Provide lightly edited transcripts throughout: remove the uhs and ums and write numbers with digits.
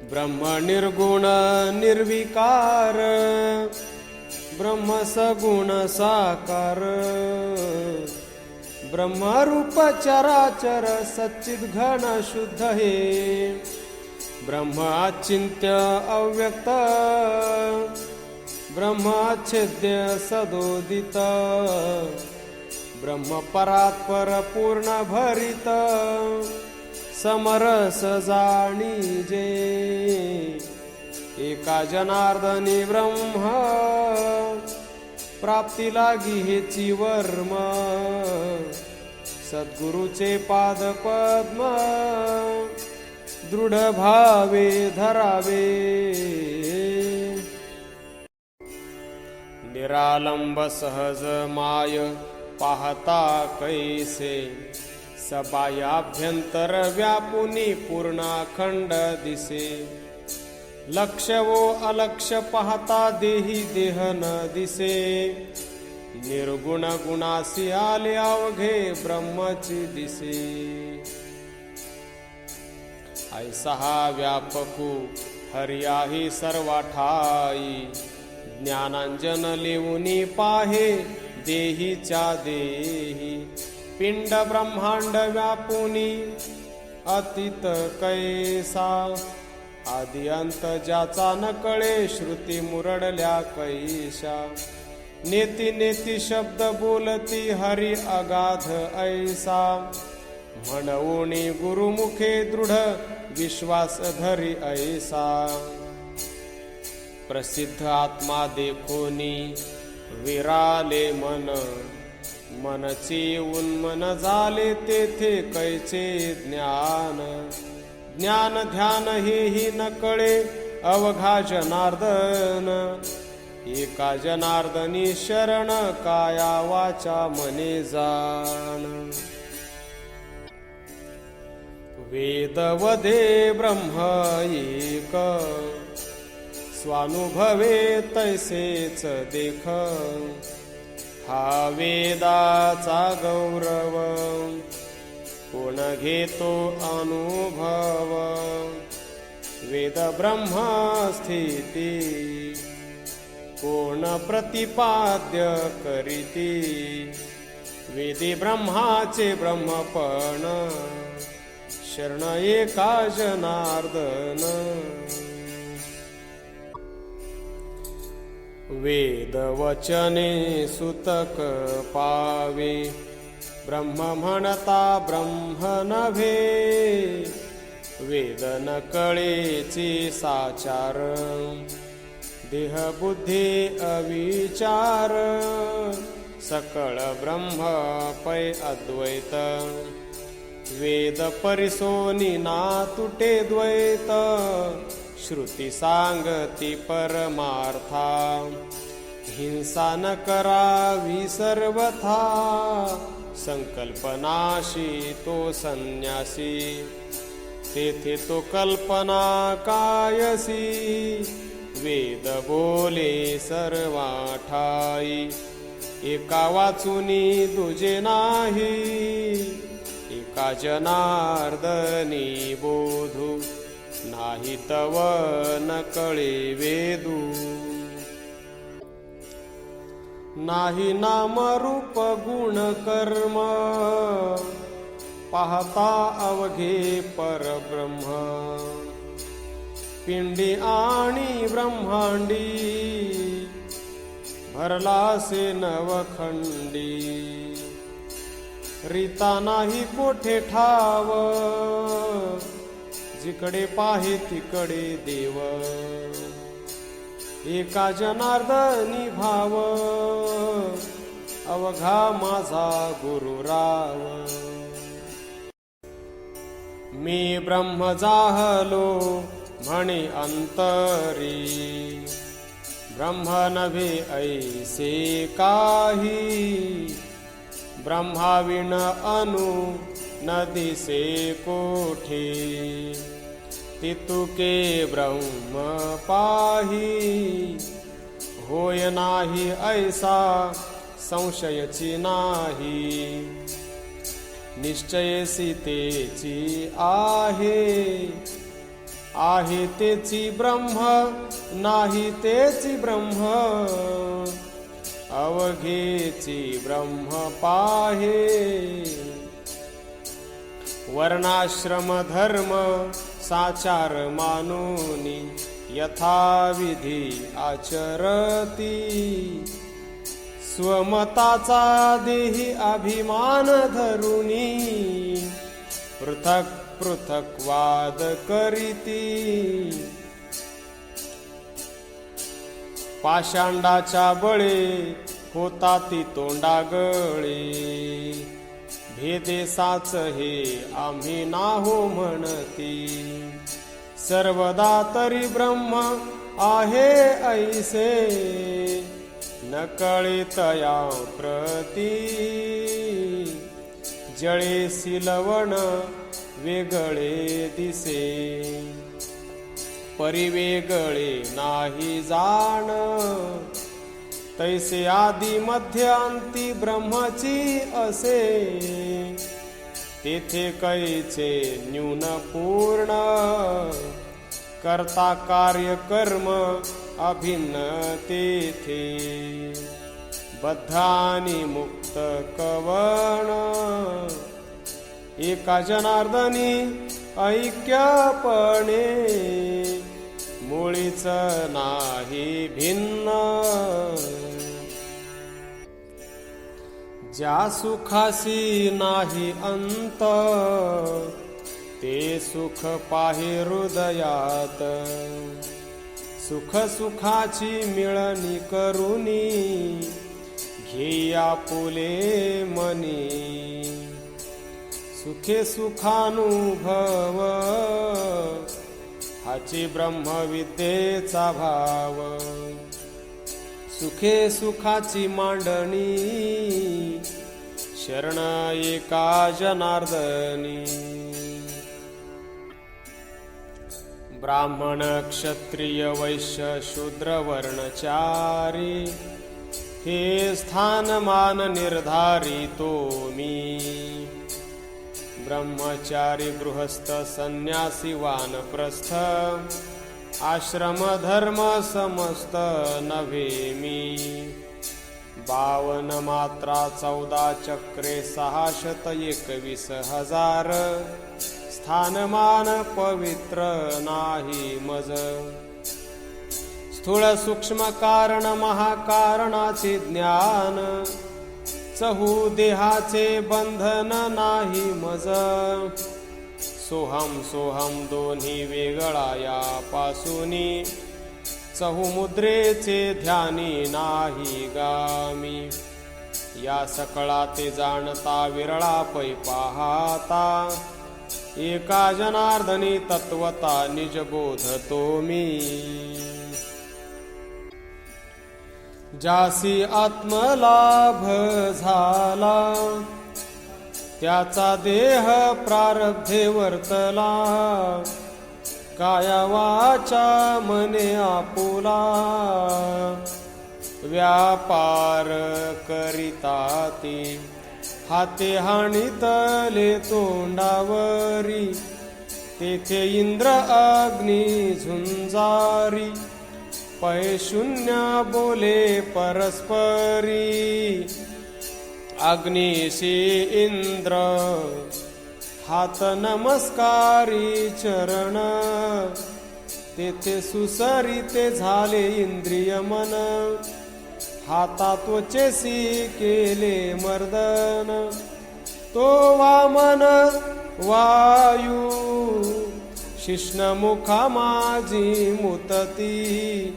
ब्रह्म निर्गुण निर्विकार, ब्रह्म सगुण साकार, ब्रह्मरूप चराचर सच्चिद घन शुद्ध हे, ब्रह्म अचिंत्य अव्यक्त, ब्रह्म अच्छेद्य सदोदित, ब्रह्म परात्पर पूर्ण भरित, समरस जाणीजे, एका जनार्दनी ब्रह्म, प्राप्ती लागी हेची वर्म, सद्गुरुचे पाद पद्म, दृढ भावे धरावे, निरालंब सहज माय पाहता कैसे, सबायाभ्यंतर व्यापुनी पूर्णाखंड दिसे, लक्ष वो अलक्ष पाहता देही देह न दिसे, निर्गुण गुणासी आले अवघे ब्रह्मची दिसे, ऐसा हा व्यापकू हरियाही सर्वा ठाई, ज्ञानांजन लिवुनी पाहे देहीच्या देही, पिंड ब्रह्मांड व्यापुनी अतीत कैसा, आदि अंत ज्याचा न कळे श्रुती मुरडल्या कैशा, नेती नेती शब्द बोलती हरी अगाध ऐसा, म्हणवोनी गुरुमुखे दृढ विश्वास धरी ऐसा, प्रसिद्ध आत्मा देखोनी विराले मन, मनची उन्मन झाले तेथे कैचे ज्ञान, ज्ञान ध्यान हेही न कळे अवघा जनार्दन, एका जनार्दनी शरण काया वाचा मने जाण, वेद वदे ब्रह्म एक, स्वानुभवे तैसेच देख, हा वेदाचा गौरव, कोण घेतो अनुभव, वेद ब्रह्म स्थिती, कोण प्रतिपाद्य करीती, वेदी ब्रह्माचे ब्रह्मपण, शरण एका जनार्दन, वेद वचने सुतक पावे, ब्रह्म म्हणता ब्रह्म नव्हे, वेद न कळेची साचार, देह बुद्धी अविचार, सकळ ब्रह्म पै अद्वैत, वेद परिसोनी ना तुटे द्वैत, श्रुती सांगती परमार्था, हिंसा न करावी सर्वथा, संकल्पनाशी तो संन्यासी, तेथे तो कल्पना कायसी, वेद बोले सर्वा ठाई, एका वाचुनी दुजे नाही, एका जनार्दनी बोधू, नाही तव न कळे वेदू, नाही नाम रूप गुण कर्म, पाहता अवघे परब्रह्म, पिंडी आणि ब्रह्मांडी, भरलासे नवखंडी, रीता नाही कोठे ठाव, जिकडे पाहे तिकडे देव, एका जनार्दनी भाव, अवघा माझा गुरुराव, मी ब्रह्म जाहलो म्हणे अंतरी, ब्रह्म नव्हे ऐसे काही, ब्रह्माविण अनु न दिसे कोठे, तितुके ब्रह्म पाही, होय नाही ऐसा संशयची नाही, निश्चय सीतेची आहे, आहे तेची ब्रह्म नाही तेची ब्रह्म अवघेची ब्रह्म पाहे वर्णाश्रम धर्म साचार मानूनी यथाविधी आचरती स्वमताचा देही अभिमान धरुनी पृथक पृथक वाद करीती पाषांडाच्या बळे होता ती तोंडागळे भेदेसाच हे आम्ही नाहो म्हणती सर्वदा तरी ब्रह्म आहे ऐसे न कळितया प्रती जळे सिलवण वेगळे दिसे परिवेगळे नाही जाण तैसे आदि मध्य अंती ब्रह्मची असे तेथे कैचे न्यून पूर्ण कर्ता कार्य कर्म अभिन्न तेथे बद्ध आणि मुक्त कवण एका जनार्दनी ऐक्यपणे मुळीच नाही भिन्न ज्या सुखासी नाही अंत ते सुख पाहे हृदयात सुख सुखाची मिळणी करुनी घेया पुले मनी सुखे सुखानुभव हाची ब्रह्मविद्येचा भाव सुखे सुखाची मांडणी शरण एका जनार्दनी ब्राह्मण क्षत्रिय वैश्य शूद्र वर्णचारी हे स्थानमान निर्धारी तो मी ब्रह्मचारी गृहस्थ संन्यासी वानप्रस्थ आश्रम धर्म समस्त नव्हे मी 52 मात्रा 14 चक्रे 621,000 स्थानमान पवित्र नाही मज स्थूल सूक्ष्म कारण महाकारणाचे ज्ञान चहू देहाचे बंधन नाही मज सोहम सोहम दोन्ही वेगळा यापासूनी चहू मुद्रेचे ध्यानी नाही गामी या सकळा ते जाणता विरळा पै पाहता एका जनार्दनी तत्वता निजबोध तो मी जासी आत्मलाभ झाला त्याचा देह प्रारब्धे वर्तला काया वाचा मने आपुला व्यापार करिता ती हाते हाणितले तोंडावरी तेथे इंद्र अग्नी झुंजारी पै शून्य बोले परस्परी अग्निशी इंद्र हात नमस्कारी चरण तेथे सुसरिते झाले इंद्रिय मन हाता त्वचेसी केले मर्दन तो वामन वायू शिष्ण मुखा माझी मुतती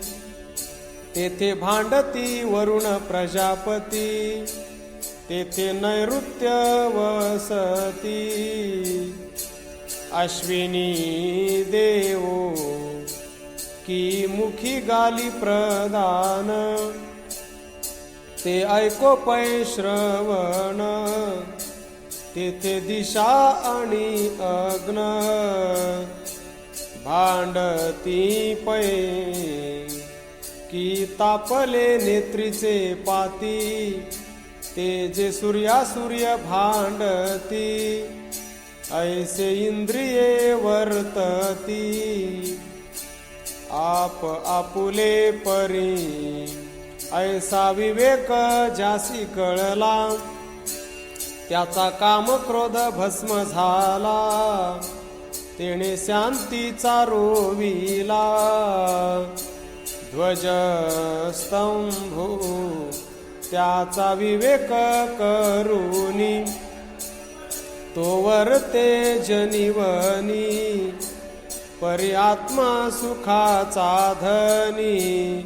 तेथे भांडती वरुण प्रजापती तेथे नैऋत्य वसती अश्विनी देवो की मुखी गाली प्रदान ते ऐको पै श्रवण तेथे दिशा आणि अग्न भांडती पै की तापले नेत्रीचे पाती ते जे सूर्या सूर्य भांडती ऐसे इंद्रिये वर्तती आप आपुले परी ऐसा विवेक ज्यासी कळला त्याचा काम क्रोध भस्म झाला तेणे शांतीचा रोविला ध्वज स्तंभू त्याचा विवेक करुनी तोवर ते जनिवनी परी आत्मा सुखाचा धनी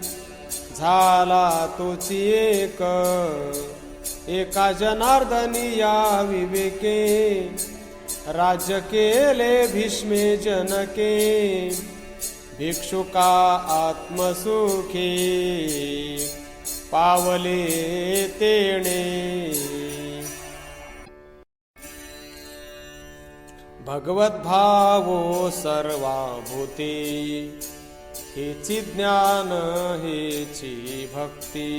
झाला तोची एका जनार्दनी या विवेके राज्य केले भीष्मे जनके भिक्षुका आत्मसुखी पावले तेणे भगवत भावो सर्वाभूते हेची ज्ञान हेची भक्ती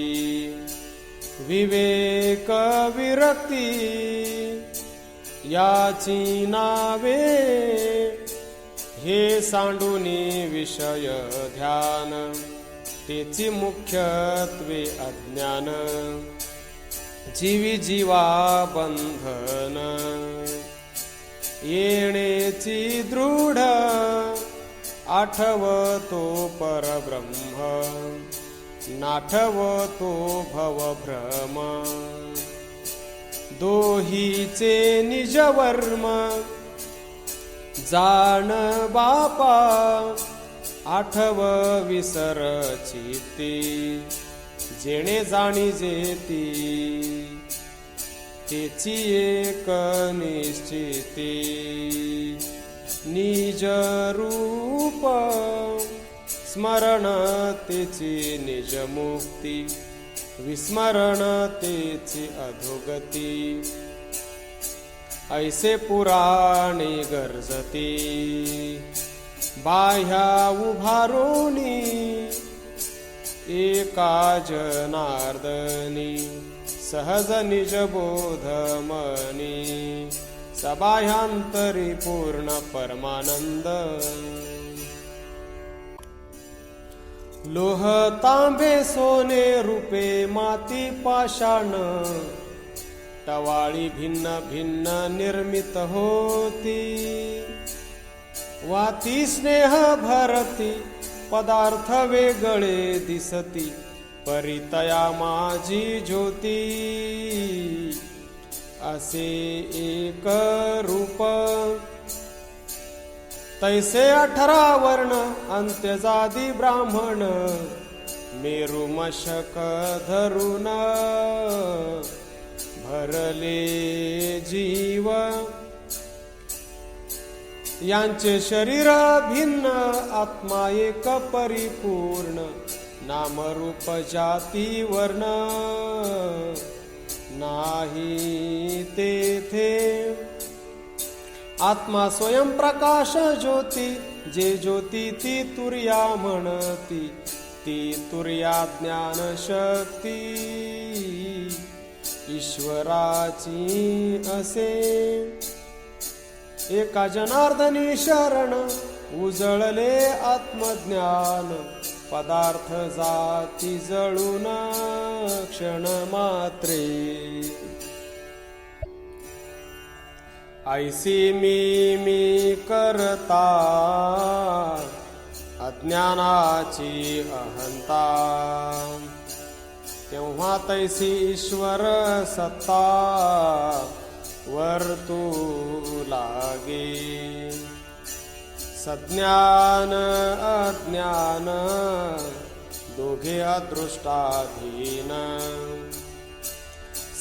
विवेक विरक्ती याची नावे हे सांडूनी विषय ध्यान तेची मुख्यत्वे अज्ञान जीवी जीवा बंधन येणेची दृढ आठवतो परब्रह्म नाठवतो भवभ्रम दोहीचे निजवर्म जाण बापा आठव विसर चित्ती जेणे जाणी जेती तेची एक निश्चिती निज रूप स्मरण तेची निज मुक्ती विस्मरण तेची अधोगती ऐसे पुराणे गर्जती बाह्या उभारोनी एका जनार्दनी सहज निज बोध मनी सबाह्यांतरी पूर्ण परमानंद लोह तांबे सोने रूपे माती पाषाण टवाळी भिन्न भिन्न निर्मित होती वाती स्नेह भरती पदार्थ वेगळे दिसती परितया माझी ज्योती असे एक रूप तैसे 18 वर्ण अंत्यजादी ब्राह्मण मेरू मशक धरून भरले जीव यांचे शरीर भिन्न आत्मा एक परिपूर्ण नामरूप जाती वर्ण नाही तेथे आत्मा स्वयं प्रकाश ज्योती जे ज्योती ती तुर्या म्हणती ती तुर्या ज्ञान शक्ती ईश्वराची असे एका जनार्दनी शरण उजळले आत्मज्ञान पदार्थ जाती जळून क्षण मात्रे ऐसी मी करता अज्ञानाची अहंता तेव्हा तैसी ईश्वर सत्ता वर्तू लागे सज्ञान अज्ञान दोघे अदृष्टाधीन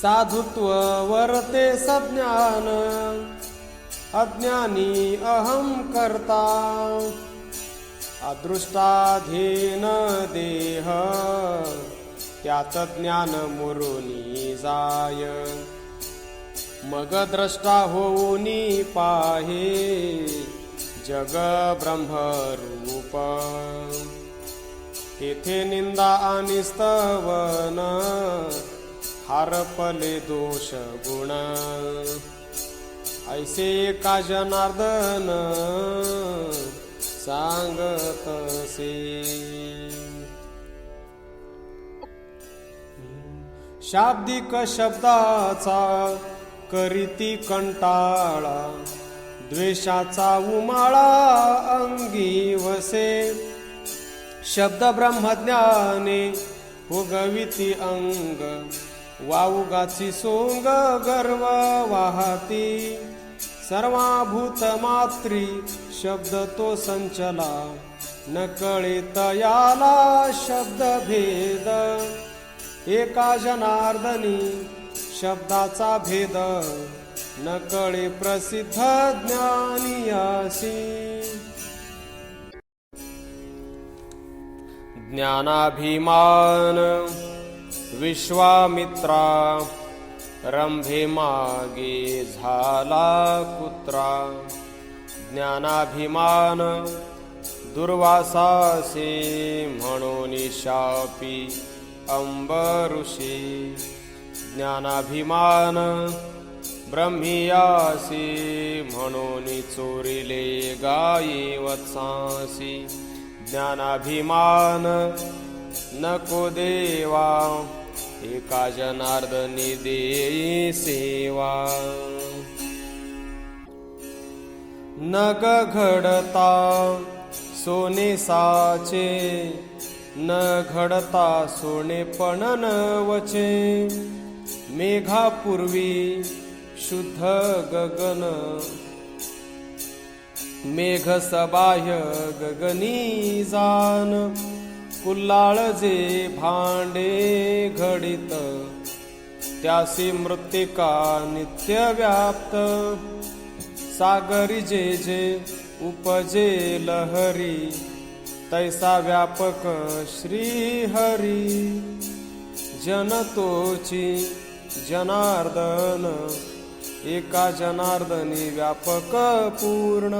साधुत्व वर्ते सज्ञान अज्ञानी अहम करता अदृष्टाधीन देह त्यात ज्ञान मुरुनी जाय मग द्रष्टा होऊनी पाहे जग ब्रह्मरूप तेथे निंदा आणि स्तवन हारपले दोष गुण ऐसे एका जनार्दन सांगतसे. शाब्दिक शब्दाचा करीती कंटाळा, द्वेषाचा उमाळा अंगी वसे. शब्द ब्रह्मज्ञाने उगविती अंग, वाउगाची सोंग गर्व वाहती. सर्वाभूत मात्री शब्द तो संचला, न कळे तयाला शब्द भेद. एका जनार्दनी शब्दाचा भेद, न कळे प्रसिद्ध ज्ञानियासी. ज्ञानाभिमान विश्वामित्रा, रंभे मागे झाला कुत्रा. ज्ञानाभिमान दुर्वासासे, म्हणून शापी अंबऋषी. ज्ञानाभिमान ब्रह्मियासी, म्हणून चोरिले गायी वत्सांसी. ज्ञानाभिमान नको देवा, एका जनार्दनी देई सेवा. नग घडता सोने साचे, न घडता सोने पण नवचे. मेघापूर्वी शुद्ध गगन, मेघ सबाह्य गगनी जान. कुल्लाळ जे भांडे घडित, त्यासी मृत्तिका नित्य व्याप्त. सागरी जे जे उपजे लहरी, तैसा व्यापक श्रीहरी. जनतोची जनार्दन, एका जनार्दनी व्यापक पूर्ण.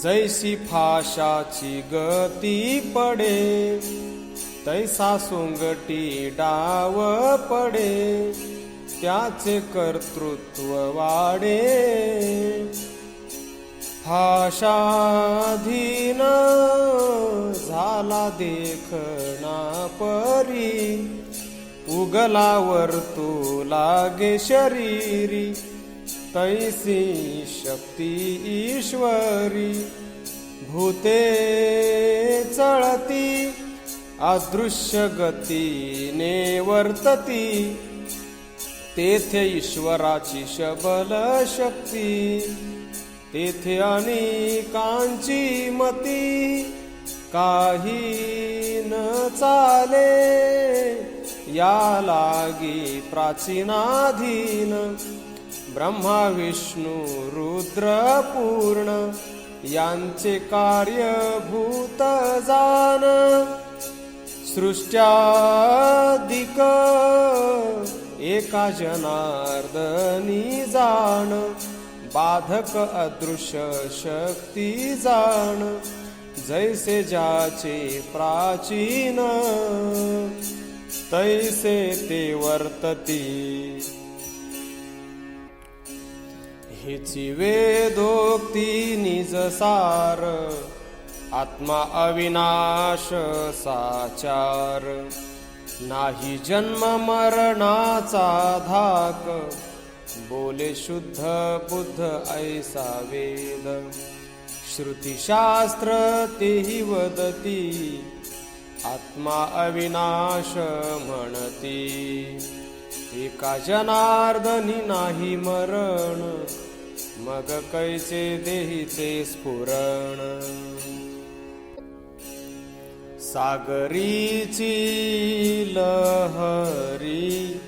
जैसी फाशाची गती पडे, तैसा सोंगटी डाव पडे. त्याचे कर्तृत्व वाढे, फाशाधीन झाला देखना परी. उगलावर तो लागे शरीरी, तैसी शक्ती ईश्वरी. भूते चळती अदृश्य गतीने वर्तती, तेथे ईश्वराची शबल शक्ती. तेथे अनेकांची मती, काही न चाले या लागी प्राचीनाधीन. ब्रह्मा विष्णू रुद्र पूर्ण, यांचे कार्यभूत जान. सृष्ट्यादिक एका जनार्दनी जाण, बाधक अदृश्य शक्ती जाण. जैसे ज्याचे प्राचीन, तैसे ते वर्तती. हिची वेदोक्ती निजसार, आत्मा अविनाश साचार. नाही जन्म मरणाचा धाक, बोले शुद्ध बुद्ध ऐसा वेद. श्रुतिशास्त्र तेही वदती, आत्मा अविनाश म्हणती. एका जनार्दनी नाही मरण, मग कैचे देहीचे स्फुरण. सागरीची लहरी,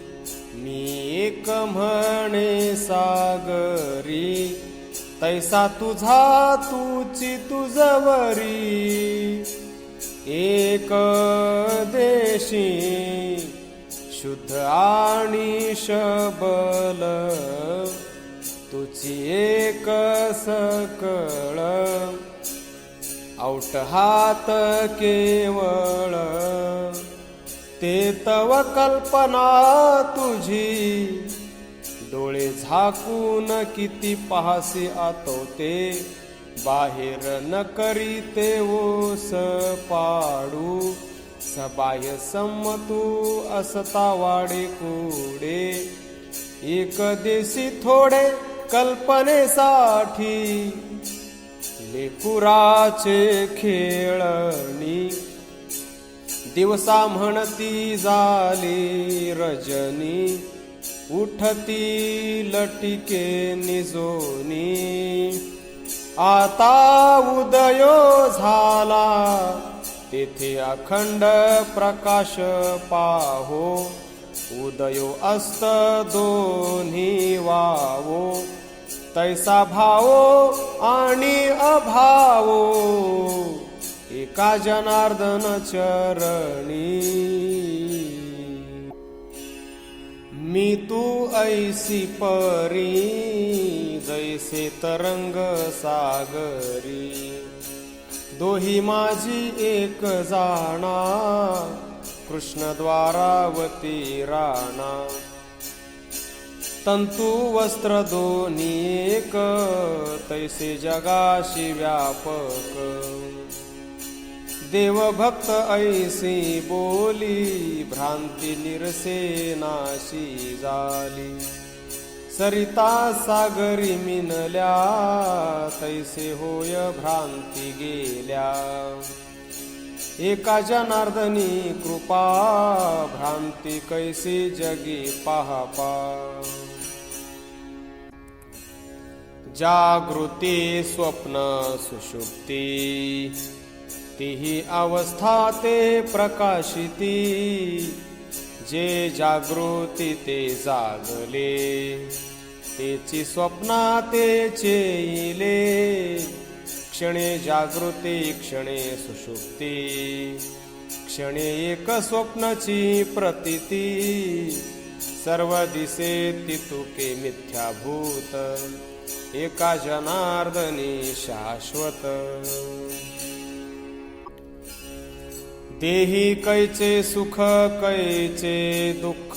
मी एक म्हणे सागरी. तैसा तुझा तुची तुझवरी, एक देशी शुद्ध आणि शबल. तुची एक सकळ, औट हात केवळ. ते तव कल्पना तुझी, डोळे झाकून किती पाहसे आतोते, बाहेर न करीते ओस पाडू, सबाह्य सम्मतू असता वाडे कुडे, एक देशी थोडे कल्पनेसाठी, लेकुराचे खेळणी, दिवसा म्हणती झाली रजनी, उठती लटिके निजोनी, आता उदयो झाला तेथे अखंड प्रकाश पाहो, उदयो अस्त दोन्ही वावो, तैसा भावो आणि अभावो, एका जनार्दन चरणी। मी तू ऐसी परी, जैसे तरंग सागरी, दोही माझी एक जाणा, कृष्ण द्वारावती राणा, तंतु वस्त्र दोन्ही एक, तैसे जगाशी व्यापक, देवभक्त ऐसी बोली, भ्रांती निरसे नाशी झाली, सरिता सागरी मिनल्या, तैसे होय भ्रांती गेल्या, एका जनार्दनी कृपा, भ्रांती कैसी जगी पाहपा, जागृती स्वप्न सुषुप्ती, तीही अवस्था ते प्रकाशिती, जे जागृती ते जागले, तेची स्वप्ना तेचे इले, क्षणे जागृती क्षणे सुषुप्ती, क्षणे एक स्वप्नची प्रतीती, सर्व दिसे तितुके मिथ्याभूत, एका जनार्दनी शाश्वत, देही कैचे सुख कैचे दुःख,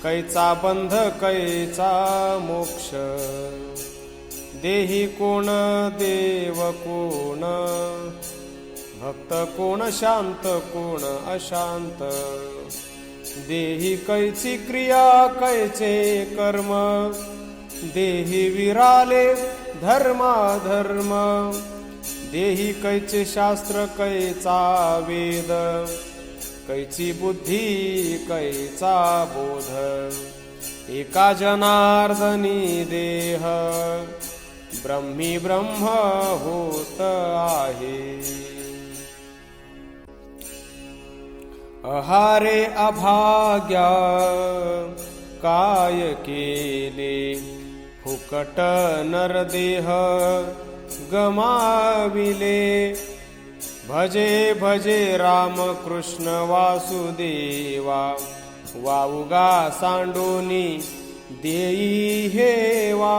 कैचा बंध कैचा मोक्ष, देही कोण देव कोण, भक्त कोण शांत कोण अशांत, देही कैची क्रिया कैचे कर्म, देही विराले धर्माधर्म, देही कैचे शास्त्र कैचा वेद, कैची बुद्धी कैचा बोध, एका जनार्दनी देह, ब्रह्मी ब्रह्म होत आहे। अहारे अभाग्या काय केले, फुकट नरदेह गमाविले, भजे भजे राम कृष्ण वासुदेवा, वाउगा सांडोनी देई हेवा,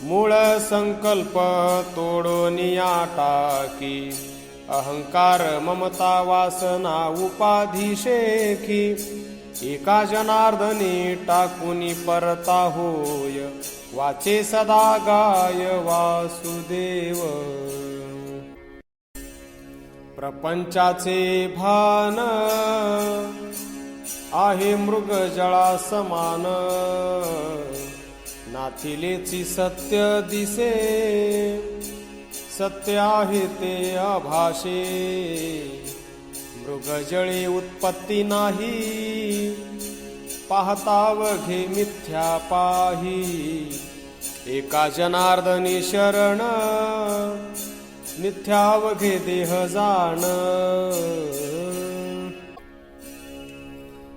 मूळ संकल्प तोडोनी टाकी, अहंकार ममता वासना उपाधी शेखी, एका जनार्दनी टाकुनी परता होय, वाचे सदा गाय वासुदेव। प्रपंचाचे भान आहे मृगजळा समान, नाथिलेची सत्य दिसे, सत्य आहे ते आभाषे, मृगजळे उत्पत्ती नाही, पाहतावघे मिथ्या पाही, एका जनार्दनी शरण, मिथ्यावघे देह जाण,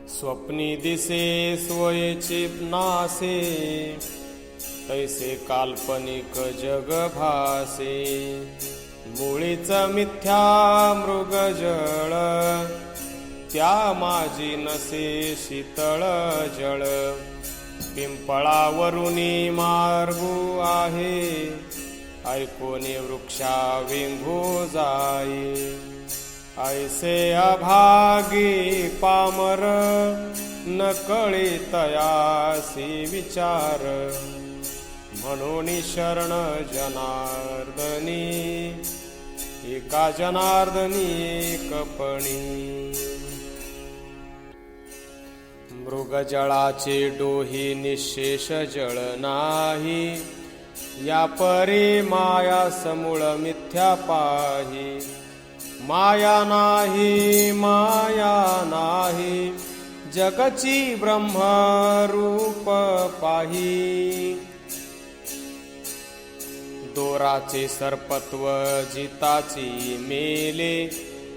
स्वप्नी दिसे स्वयचे नासे, तैसे काल्पनिक जग भासे, मुळीच मिथ्या मृगजळ, त्या माझी नसे शीतळ जळ, पिंपळावरुनी मार्गू आहे, ऐकोनी वृक्षा विंघू जाई, ऐसे अभागी पामर, न कळे तयासी विचार म्हणून शरण जनार्दनी एका जनार्दनी एकपणी मृगजळाचे डोही निशेष जळ नाही या परी माया समूळ मिथ्या पाही माया नाही जगची ब्रह्मरूप पाही दोराचे सर्पत्व जिताची मेले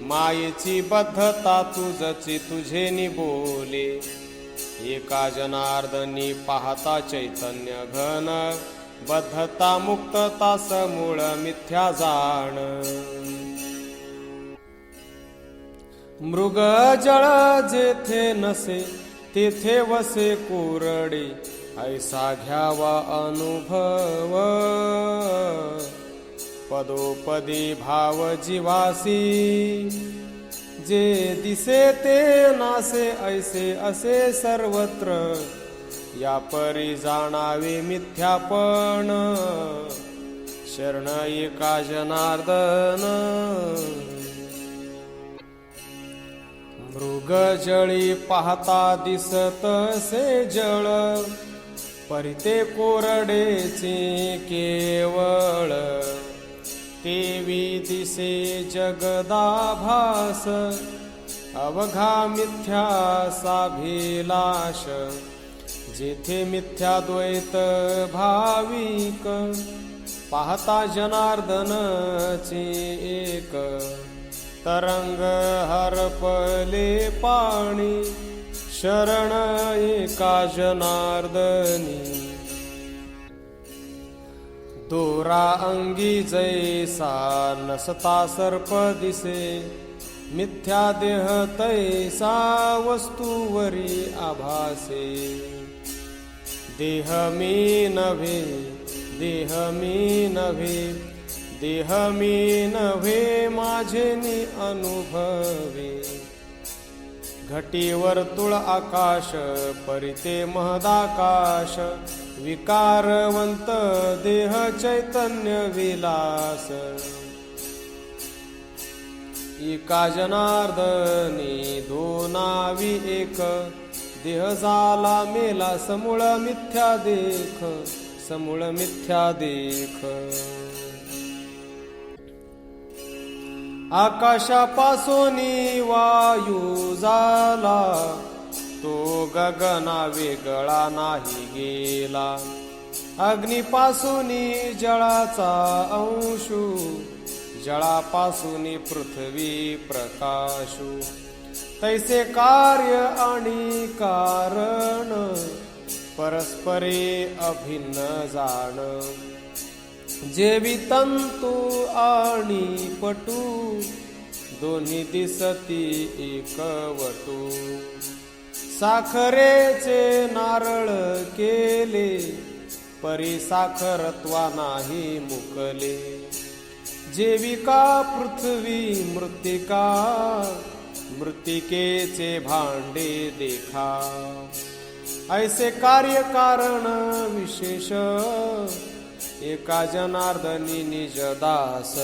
मायेची बद्धता तुझची तुझे निबोले एका जनार्दनी पाहता चैतन्य घन बद्धता मुक्तता समूळ मिथ्या जाण मृग जळ जेथे नसे तेथे वसे कोरडे ऐसा घ्यावा अनुभव पदोपदी भाव जीवासी जे दिसे ते नासे ऐसे असे सर्वत्र या परी जाणावे मिथ्यापण शरण एका जनार्दन मृग जळी पाहता दिसत से जळ परिते कोरडेचे केवळ तेवी दिसे जगदाभास अवघा मिथ्या साभिलाष जेथे मिथ्या द्वैत भाविक पाहता जनार्दनचे एक तरंग हरपले पाणी शरण एका जनार्दनी दोरा अंगी जैसा नसता सर्प दिसे मिथ्या देह तैसा वस्तूवरी आभासे देह मी नव्हे देह मी नव्हे देह मी नव्हे माझे नि अनुभवे घटी वर्तुळ आकाश परिते महदाकाश विकारवंत देह चैतन्य विलास एका जनार्दनी दोनावी एक देह झाला मेला समूळ मिथ्या देख समूळ मिथ्या देख आकाशापासूनी वायू झाला तो गगना वेगळा नाही गेला अग्निपासूनी जळाचा अंशू जळापासूनी पृथ्वी प्रकाशू तैसे कार्य आणि कारण परस्परे अभिन्न जाण जेवी तंतू आणि पटू दोन्ही दिसती एकवटू साखरेचे नारळ केले परी साखरत्वा नाही मुकले जेविका पृथ्वी मृत्तिका मृत्तिकेचे भांडे देखा ऐसे कार्य कारण विशेष एका जनार्दनी निजदास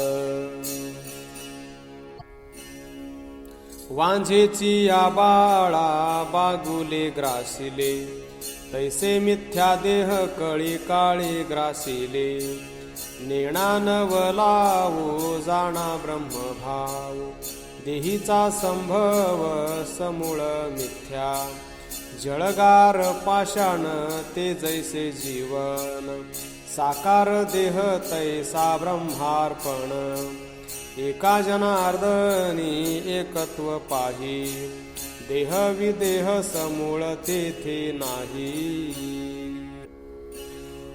वांझेची या बाळा बागुले ग्रासिले तैसे मिथ्या देह कळी काळी ग्रासिले नेणा नवलावो जाणा ब्रह्मभाव देहीचा संभव समूळ मिथ्या जळगार पाषाण ते जैसे जीवन साकार देह तैसा ब्रह्मार्पण एका जनार्दनी एकत्व पाही देह विदेह समूळ तेथे नाही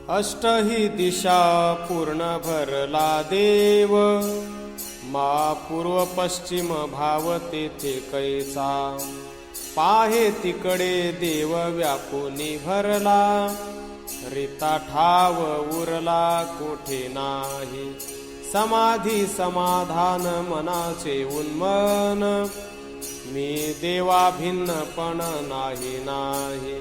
अष्टही दिशा पूर्ण भरला देव मा पूर्व पश्चिम भाव तेथे कैसा पाहे तिकडे देव व्यापूनी भरला रिता ठाव उरला कोठे नाही समाधी समाधान मनाचे उन्मन मी देवा भिन्नपण नाही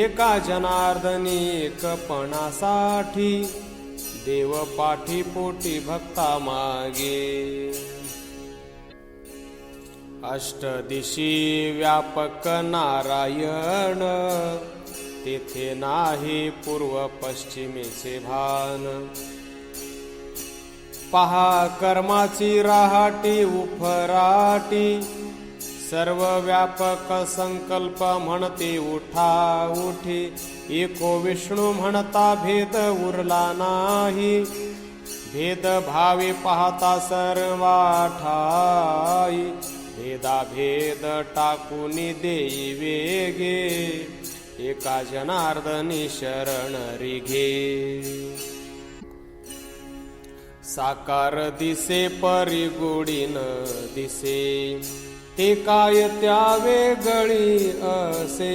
एका जनार्दनी एकपणासाठी देव पाठी पोटी भक्ता मागे अष्टदिशी व्यापक नारायण तेथे नाही पूर्व पश्चिमेचे भान पहा कर्माची राहाटी उफराटी सर्व व्यापक संकल्प म्हणते उठा उठी एको विष्णू म्हणता भेद उरला नाही भेद भावी पाहता सर्वा ठाई भेदा भेद टाकूनी देई वेगे एका जनार्दनी शरण रिघे साकार दिसे परिगुडी न दिसे ते काय त्या वेगळी असे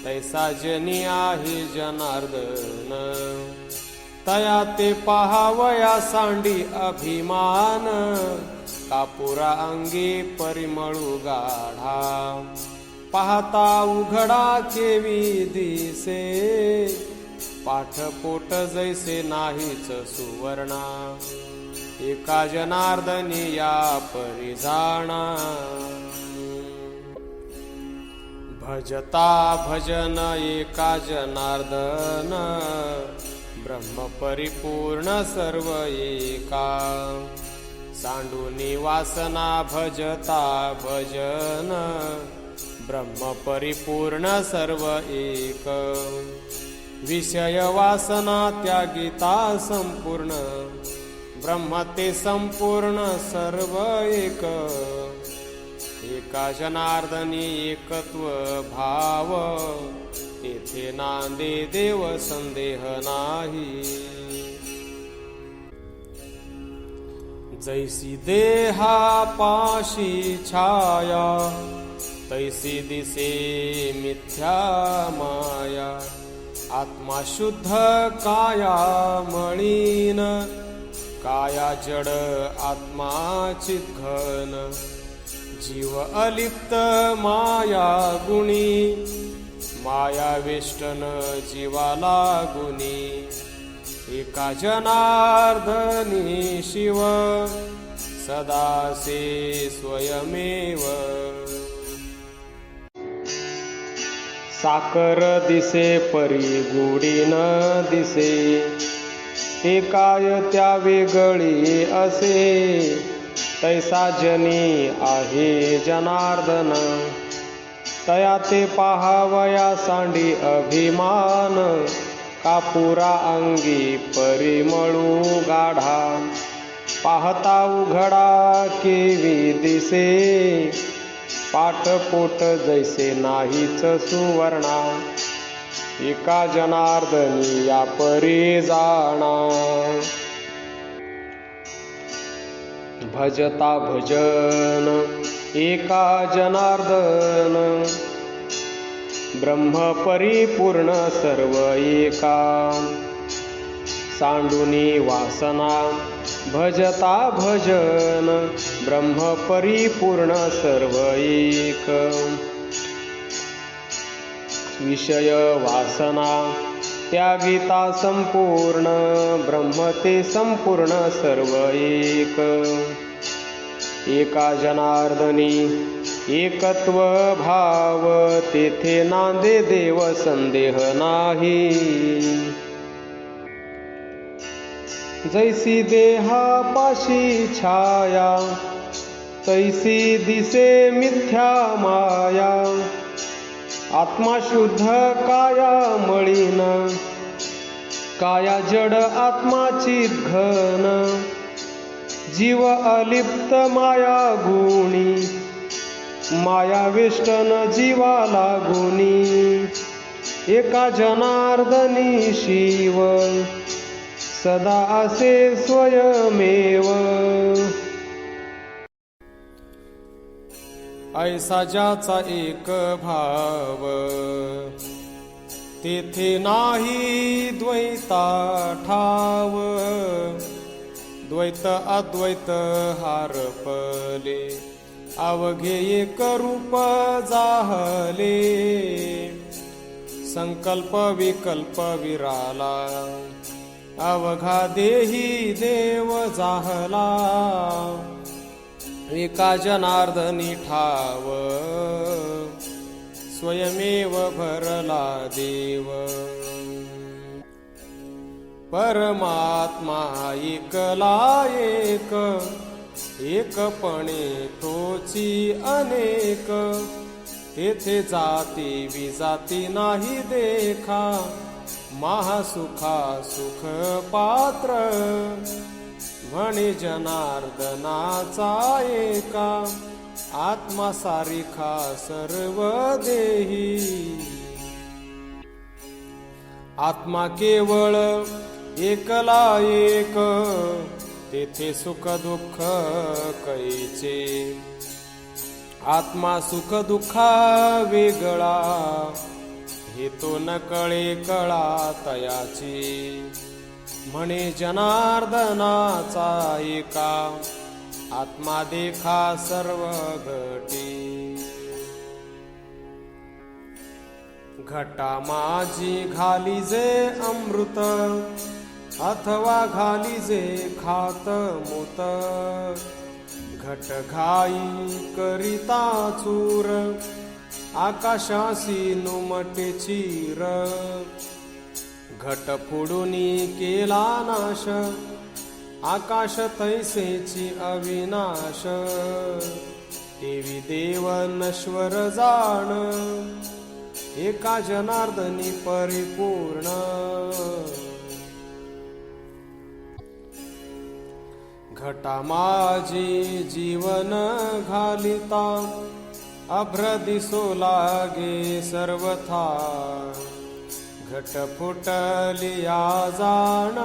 तैसा जनी आहे जनार्दन तया ते पहावया सांडी अभिमान कापुरा अंगी परिमळू गाढा पाहता उघडा केवी दिसे पाठपोट जैसे नाहीच सुवर्णा एका जनार्दनी या परिजाणा भजता भजन एका जनार्दन ब्रह्म परिपूर्ण सर्व एका सांडूनी वासना भजता भजन ब्रह्म परिपूर्ण सर्व एक विषय वासना त्यागिता संपूर्ण ब्रह्म ते संपूर्ण सर्व एक एका जनार्दनी एकत्व भाव तेथे नांदे देव संदेह नाही जैसी देहा पाशी छाया तैसी दिसे मिथ्या माया आत्मा शुद्ध काया मळीन काया जड आत्मा चिद्घन जीव अलिप्त माया गुणी माया वेष्टन जीवाला गुणी एका जनार्दनी शिव सदा से स्वयमेव साकर दिसे परी गुढी न दिसे ते काय त्या वेगळी असे तैसा जनी आहे जनार्दन तया ते पाहावया सांडी अभिमान कापुरा अंगी परिमळू गाढा पाहता उघडा केवी दिसे पाठपोट जैसे नाहीच सुवर्णा एका जनार्दनी या परी जाणा भजता भजन एका जनार्दन ब्रह्म परिपूर्ण सर्व एका सांडूनी वासना भजता भजन ब्रह्म परिपूर्ण सर्व एक विषय वासना त्यागिता संपूर्ण ब्रह्म ते संपूर्ण सर्व एक एका जनार्दनी एकत्व भाव तेथे नांदे देव संदेह नाही जैसी देहापाशी छाया तैसी दिसे मिथ्या माया आत्मा शुद्ध काया मळीन काया जड आत्माची घन जीव अलिप्त माया गुणी माया वेष्टन जीवाला गुणी एका जनार्दनी शिव सदा असे स्वयमेव ऐसा ज्याचा एक भाव तेथे नाही द्वैता ठाव द्वैत अद्वैत हारपले अवघे एक रूप जाहले, संकल्प विकल्प विराला, अवघा देही देव जाहला, एका जनार्दनी ठाव, स्वयमेव भरला देव. परमात्मा एकला एक, एकपणे तोची अनेक, तेथे जाती विजाती नाही देखा, महासुखा सुख पात्र, म्हणे जनार्दनाचा एका, आत्मा सारिखा सर्व देही. आत्मा केवळ एकला एक, तेथे सुख दुःख कैचे, आत्मा सुख दुःखा वेगळा, हे तो न कळे कळा तयाची, म्हणे जनार्दनाचा एका, आत्मा देखा सर्व घटी. घटा माझी घाली जे अमृत, अथवा घाली जे खात मूत, घट घाई करिता चूर, आकाशासी नुमटे चीर, घट फोडूनी केला नाश, आकाश तैसेची अविनाश, देवी देव नश्वर जाण, एका जनार्दनी परिपूर्ण. घटा माझी जीवन घालिता, अभ्र दिसो लागे सर्वथा, घट फुटलिया जाण,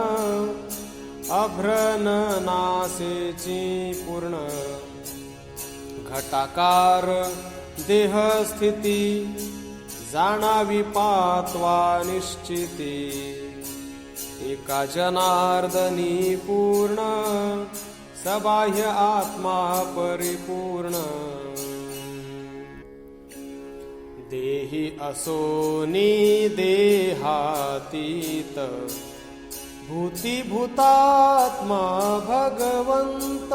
अभ्रन नासेची पूर्ण. घटाकार देह स्थिती, जाणावी पात्वा निश्चिती, एका जनार्दनी पूर्ण, सबाह्य आत्मा परिपूर्ण. देही असोनी देहातीत, भूती भूतात्मा भगवंत,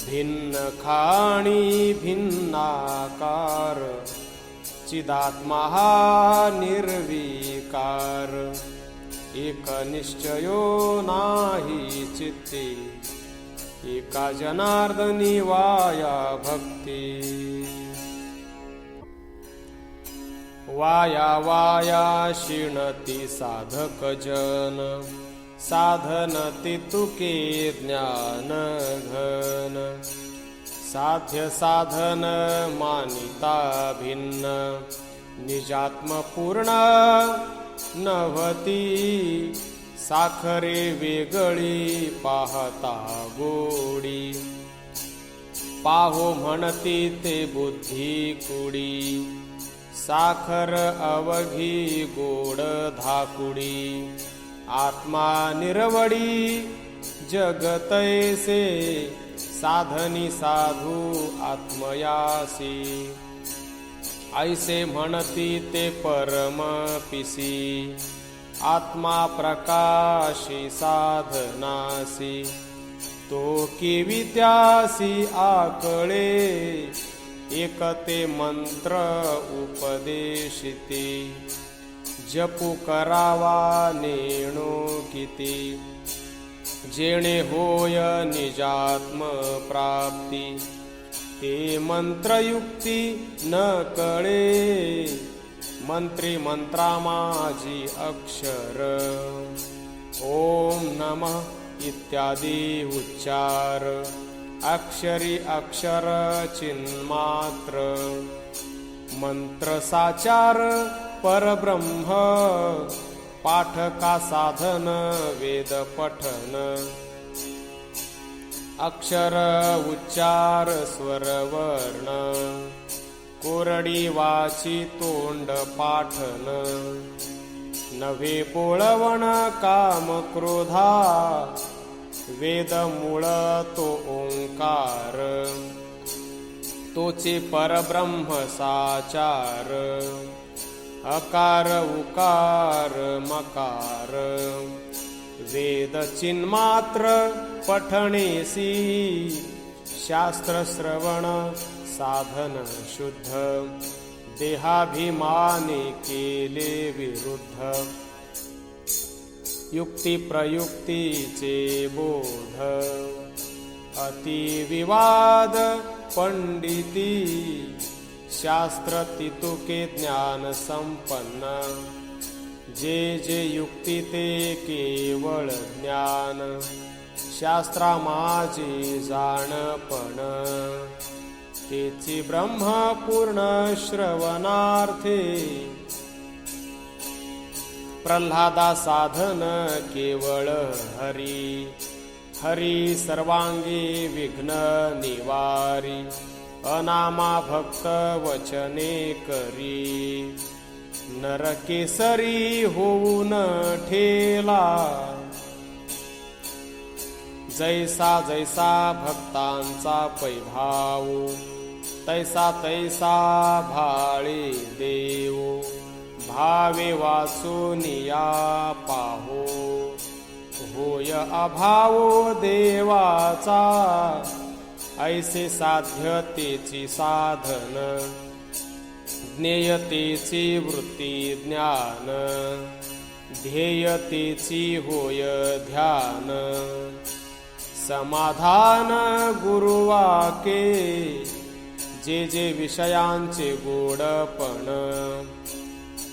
भिन्न खाणी भिन्नाकार, चिदात्मा हा निर्विकार, एक निश्चयो नाही चित्ती, एका जनार्दनी वाया भक्ती. वाया वाया शिणती साधक जन, साधन ते तुके ज्ञान घन, साध्य साधन मानिता भिन्न, निजात्म पूर्ण नव्हती, साखरे वेगळी पाहता गोडी, पाहो म्हणती ते बुद्धी कुडी, साखर अवघी गोड धाकुडी, आत्मा निरवडी जगतैसे, साधनी साधू आत्मयासी, ऐसे म्हणती ते परम पिसी, आत्मा प्रकाशी साधनासी, तो केवित्यासी आकळे, एकते मंत्र उपदेशिती, जपू करावा नेणो किती, जेणे होय निजात्म प्राप्ती, ते मंत्रयुक्ती न कळे, मंत्री मंत्रा माझी अक्षर, ओम नमः इत्यादी उच्चार, अक्षरी अक्षर चिन्मात्र, मंत्र साचार परब्रह्म, पाठका साधन वेद पठन, अक्षर उच्चार स्वर वर्ण, कोरडी वाची तोंड पाठन, नव्हे पोळवण काम क्रोधा, वेद मूळ तो ओंकार, तोचे परब्रह्म साचार, अकार उकार मकार, वेद चिन्मात्र पठणेसी, शास्त्र श्रवण साधन शुद्ध, देहाभिमाने केले विरुद्ध, युक्ती प्रयुक्तीचे बोध, अतिविवाद पंडिती, शास्त्र तितुके ज्ञान संपन्न, जे जे युक्ती ते केवळ ज्ञान, शास्त्रा माझे जाणपण, तेची ब्रह्म पूर्ण श्रवणार्थे, प्रल्हादा साधन केवळ हरी, हरी सर्वांगी विघ्न निवारी, अनामा भक्त वचने करी, नरकेसरी होऊन ठेला, जैसा जैसा भक्तांचा पैभाव, तैसा तैसा भाळे देव, भावे वाचूनिया पाहो, होय अभाव देवाचा, ऐसे साध्यतेची साधन, ज्ञेयतेची वृत्ती ज्ञान, ध्येयतेची होय ध्यान, समाधान गुरुवाके, जे जे विषयांचे गोडपण,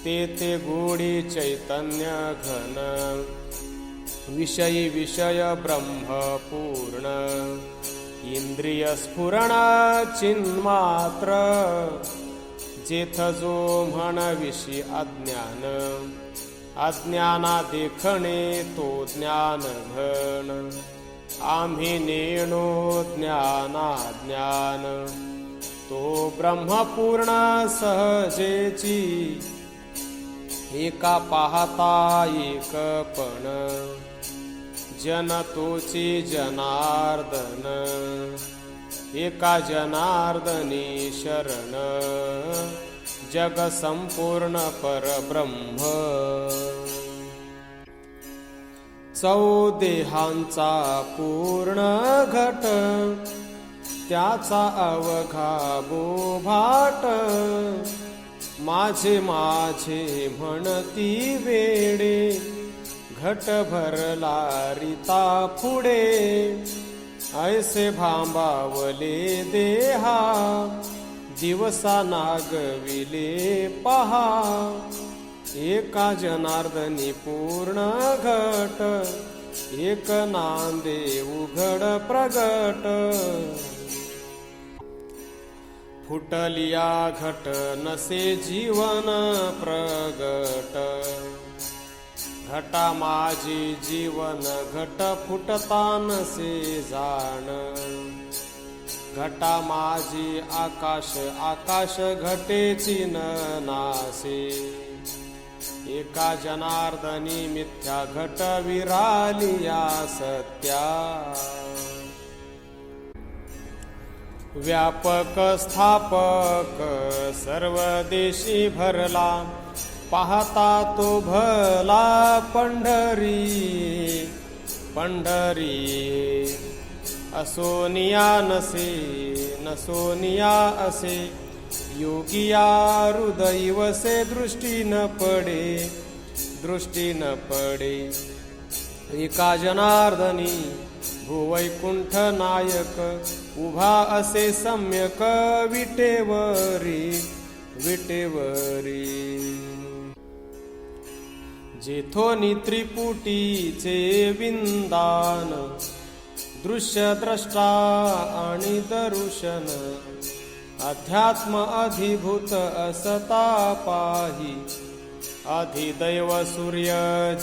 ते ते गोडी चैतन्य घन, विषयी विषय ब्रह्म पूर्ण, इंद्रिय स्फुरण चिन्मात्र, जेथ जो म्हणविषी अज्ञान, अज्ञाना देखणे तो ज्ञान घन, आम्ही नेणो ज्ञानाज्ञान, तो ब्रह्मपूर्ण सहजेची, एका पाहता एकपण, जन तोची जनार्दन, एका जनार्दनी शरण, जग संपूर्ण परब्रह्म, चौदेहांचा पूर्ण घट, त्याचा अवघा बोभाट, माझे माझे म्हणती वेडे, घट भरला रिता पुढे, ऐसे भांबावले देहा, दिवसा नागविले पहा, एका जनार्दनी पूर्ण घट, एक नांदे उघड प्रगट, फुटलिया घट नसे जीवन प्रगट, घटा माझी जीवन घट फुटता नसे जाण, घटा माझी आकाश आकाश घटेची न नासे, एका जनार्दनी मिथ्या घट विरालिया सत्या, व्यापक स्थापक सर्व देशी भरला, पाहता तो भला पंढरी, पंढरी असोनिया नसे नसोनिया असे, योगिया हृदय वसे दृष्टी न पडे, दृष्टी न पडे, एका जनार्दनी भूवैकुंठ नायक, उभा असे सम्यक विटेवरी, विटेवरी, जेथोनी त्रिपुटीचे विंदान, दृश्य द्रष्टा आणि दर्शन, अध्यात्म अधिभूत असता पाही, अधिदैव सूर्य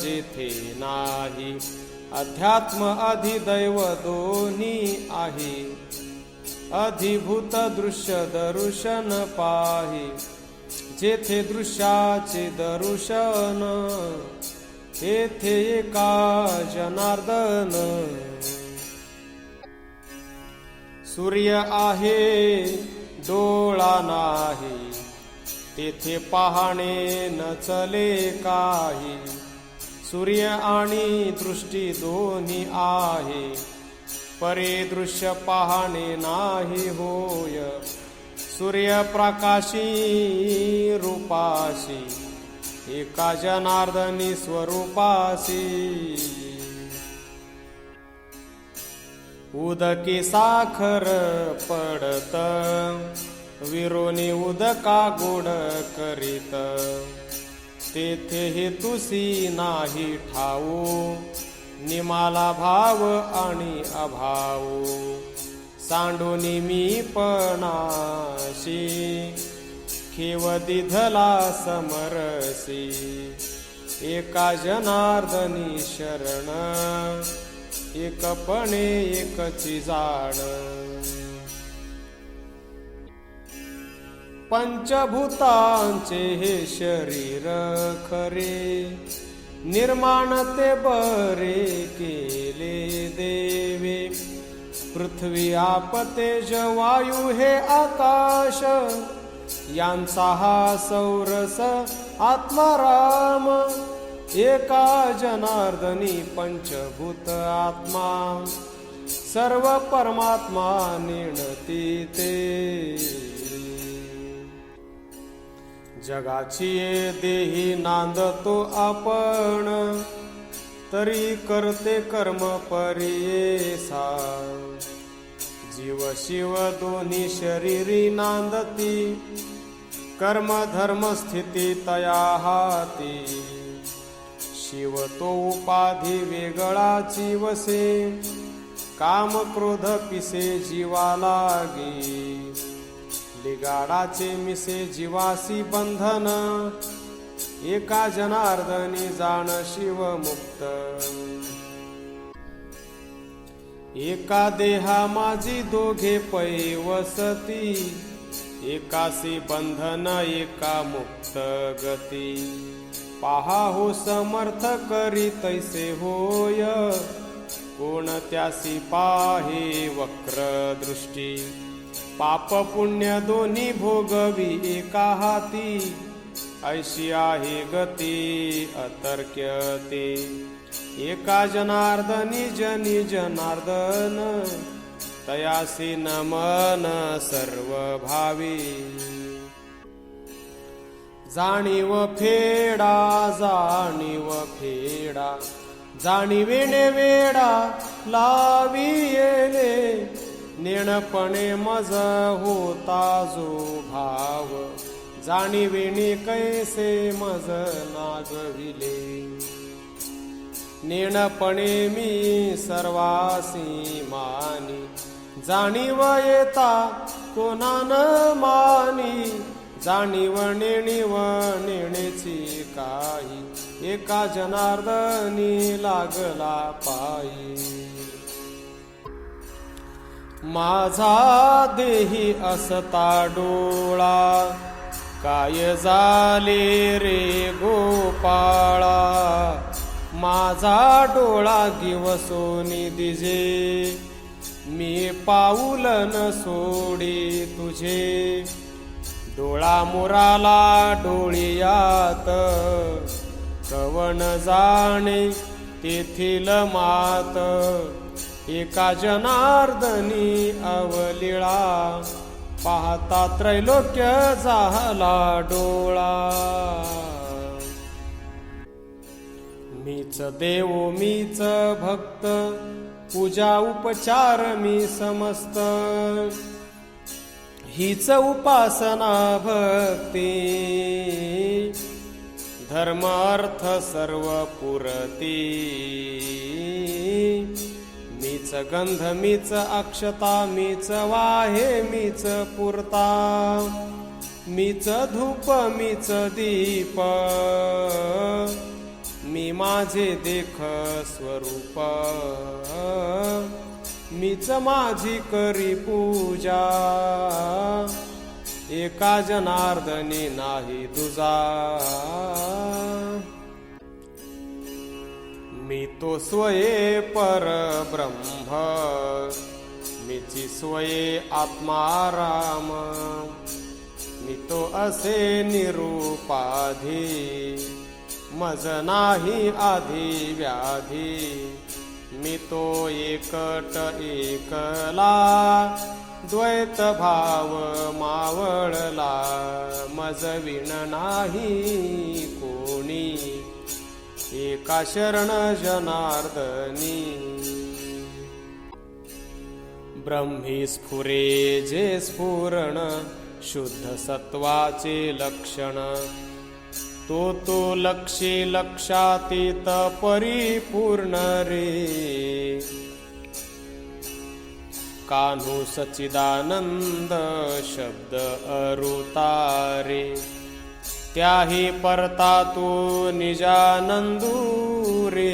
जेथे नाही, अध्यात्म अधिदैव दोन्ही आहे, अधिभूत दृश्य दर्शन पाही, जेथे दृश्याचे दर्शन, तेथे एका जनार्दन. सूर्य आहे डोळा नाही, तेथे पाहणे न चले काही. सूर्य आणि दृष्टी दोन्ही आहे, परे दृश्य पाहणे नाही होय. सूर्य प्रकाशी रूपाशी, एका जनार्दनी स्वरूपासी. उदकी साखर पडत, विरोनी उदका गोड करीत. तेथे हे तुसी नाही ठाऊ, निमाला भाव आणि अभाव. सांडूनी मी पणाशी, खेव दिधला समरसी. एका जनार्दनी शरण, एकपणे एकची जाण. पंचभूतांचे हे शरीर खरे, निर्माण ते बरे केले देवे. पृथ्वी आप तेज वायू हे आकाश, यांचा हा सौरस आत्माराम. एका जनार्दनी पंचभूत आत्मा, सर्व परमात्मा नेणती ते. जगाची देही नांदतो आपण, तरी करते कर्म परियेसा. जीव शिव दोन्ही शरीरी नांदती, कर्म धर्म स्थिती तया हाती. शिव तो उपाधी वेगळाची वसे, काम क्रोध पिसे जीवा लागी. लिगाडाचे मिसे जीवासी बंधन, एका जनार्दनी जाण शिव मुक्त. एका देहा माझी दोघे पै वसती, एकासी बंधन एका मुक्त गती. पाहा हो समर्थ करी तैसे होय, कोण त्यासी पाहे वक्र दृष्टी. पाप पुण्य दोन्ही भोगवी एका हाती, ऐशी आहे गती अतर्क्यते. एका जनार्दनी जनी जनार्दन, तयासी नमन सर्व भावी. जाणीव फेडा जाणीव फेडा, जाणीवेने वेडा लावी येले. नेणपणे मज होता जो भाव, जाणीवेने कैसे मज नागविले. नेणपणे मी सर्वासी मानी, जाणीव येता कोणान मानी. जाणीव नेणीव नेणेची काही, एका जनार्दनी लागला पायी. माझा देही असता डोळा, काय झाले रे गोपाळा. माझा डोळा दिवसोनी दिजे, मी पाऊल न सोडी तुझे. डोळा मुराला डोळियात, कवन जाणे तेथील मात. एका जनार्दनी अवलिळा, पाहता त्रैलोक्य झाला डोळा. मीच देव मीच भक्त, पूजा उपचार मी समस्त. हीच उपासना भक्ती, धर्म अर्थ सर्व पुरती. मीच गंध मीच अक्षता, मीच वाहे मीच पुरता. मीच धूप मीच दीप, मी माझे देख स्वरूप. मीच माझी करी पूजा, एका जनार्दनी नाही दुजा. मी तो स्वये परब्रह्म, मीची स्वये आत्माराम, मी तो असे निरूपाधी, मज नाही आधी व्याधी, मी तो एकट एकला, द्वैत भाव मावळला, मज विण नाही कोणी, एका शरण जनार्दनी. ब्रह्मी स्फुरे जे स्फुरण, शुद्ध सत्वाचे लक्षण, तो लक्षी लक्षातीत परिपूर्ण रे. कान्हू सच्चिदानंद शब्द अरुतारे, त्याही परता तू निजानंदू रे.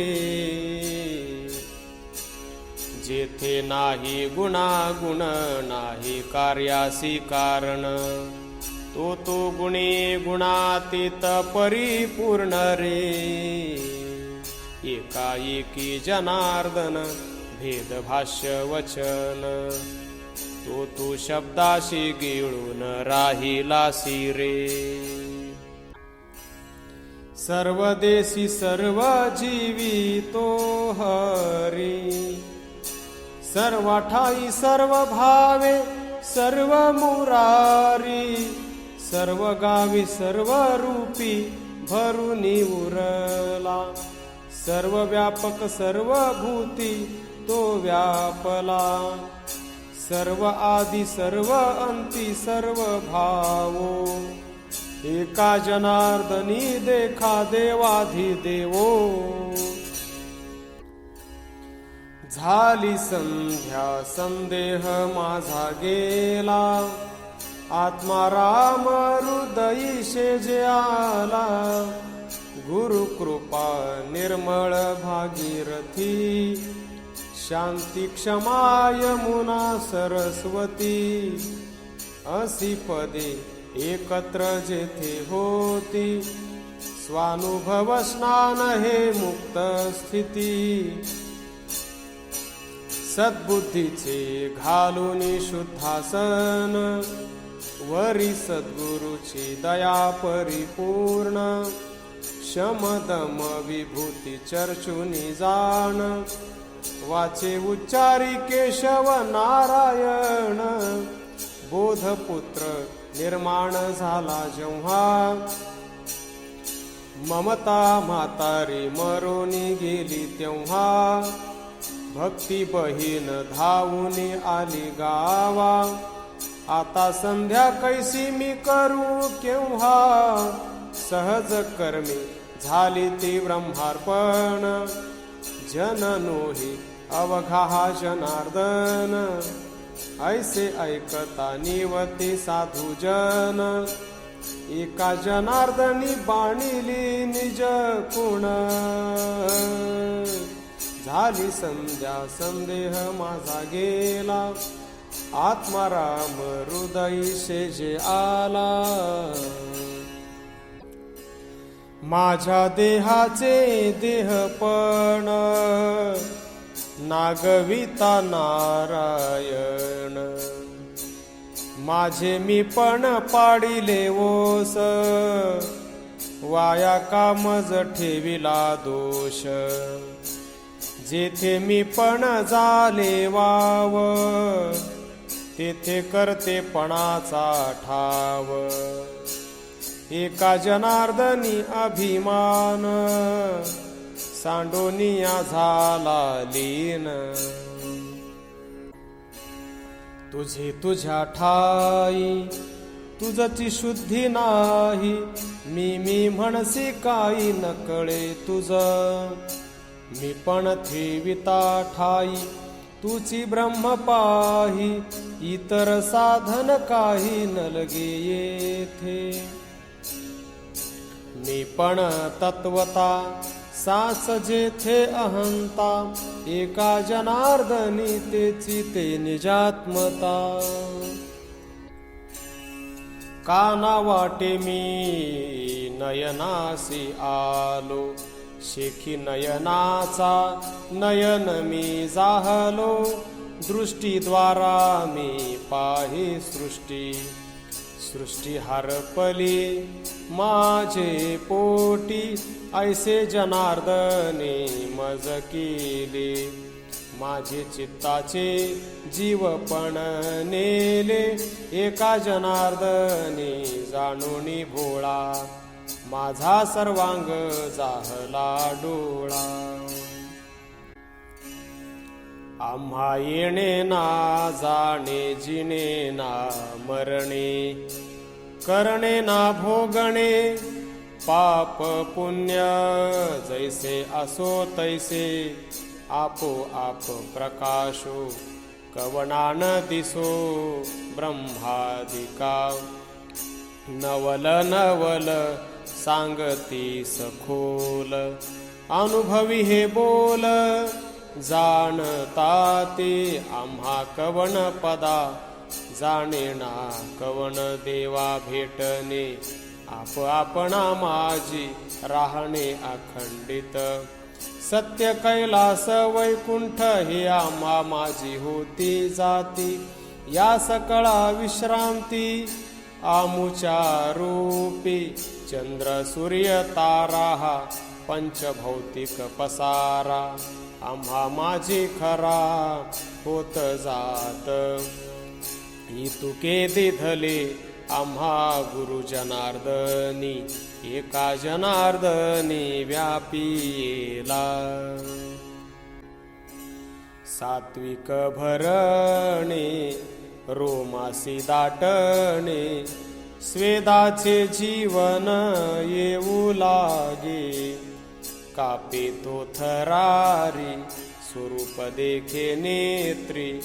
जेथे नाही गुणागुण, नाही कार्यासी कारण, तो गुणी गुणातीत परिपूर्ण रे. एकाएकी जनार्दन भेदभाष्य वचन, तो शब्दाशी गिळून राहिलासी रे. सर्वदेशी सर्व जीवी तो हरी, सर्व ठाई सर्व भावे सर्व मुरारी, सर्व गावी सर्व रूपी भरुनी उरला, सर्व व्यापक सर्व भूती तो व्यापला, सर्व आदि सर्व अंती सर्व भावो, एका जनार्दनी देखा देवाधिदेवो. झाली संध्या संदेह माझा गेला, आत्मा राम हृदयी शेजे आला, गुरु कृपा निर्मळ भागीरथी, शांती क्षमा यमुना सरस्वती, असी पदे एकत्र जेथे होती, स्वानुभव स्नान हे मुक्त स्थिती. सद्बुद्धीचे घालून शुद्धासन, वरी सद्गुरुची दया परिपूर्ण, शमदम विभूती चर्चुनी जाण, वाचे उच्चारी केशव नारायण. बोधपुत्र निर्माण झाला जेव्हा, ममता म्हातारी मरोनी गेली तेव्हा, भक्ती बहीण धावून आली गावा, आता संध्या कैसी मी करू केव्हा, सहज कर्मी झाली ती ब्रह्मार्पण, जननोही अवघा हा जनार्दन, ऐसे ऐकता निवती साधू जन, एका जनार्दनी बाणिली निज कुण. झाली संध्या संदेह माझा गेला, आत्मा राम हृदयी शेजे आला. माझ्या देहाचे देहपण, नागविता नारायण, माझे मी पण पाडिले ओस, वाया कामज ठेविला दोष, जेथे मी पण झाले वाव, तेथे करतेपणाचा ठाव, एका जनार्दनी अभिमान, सांडोनिया झाला लीन. तुझे तुझ्या ठाई तुझची शुद्धी नाही, मी म्हणसी काही नकळे तुझ, मी पण ठेविता ठाई तुची ब्रह्म पाही, इतर साधन काही नलगे येथे. मी पण तत्वता सास जेथे अहंता, एका जनार्दनी तेची ते निजात्मता. काना वाटे मी नयनासी आलो, शेखी नयनाचा नयन मी जाहलो, दृष्टीद्वारा मी पाहे सृष्टी हरपली माझे पोटी, ऐसे जनार्दने मज केले, माझे चित्ताचे जीवपण नेले, एका जनार्दने जाणूनी भोळा, माझा सर्वांग जाहला डोळा. आम्हा येणे ना जाणे, जिणे ना मरणे, करणे ना भोगणे, पाप पुण्य जैसे असो तैसे, आपोआप प्रकाशो कवनान दिसो ब्रह्मादिका. नवल नवल सांगती सखोल, अनुभवी हे बोल, जाणता ते आम्हा कवन पदा, जाणे ना कवन देवा भेटणे, आप आपणा माझी राहणे अखंडित. सत्य कैलास वैकुंठ हे आम्हा माझी होती जाती, या सकळा विश्रांती आमुच्या रूपी. चंद्र सूर्य तारा हा पंचभौतिक पसारा, आम्हा माझी खरा होत जात. इतुके दिधले आम्हा गुरु जनार्दनी, एका जनार्दनी व्यापीला. सात्विक भरणे रोमासी दाटणे, स्वेदाचे जीवन येऊ लागे, कापे तो थरारी स्वरूप देखे नेत्री,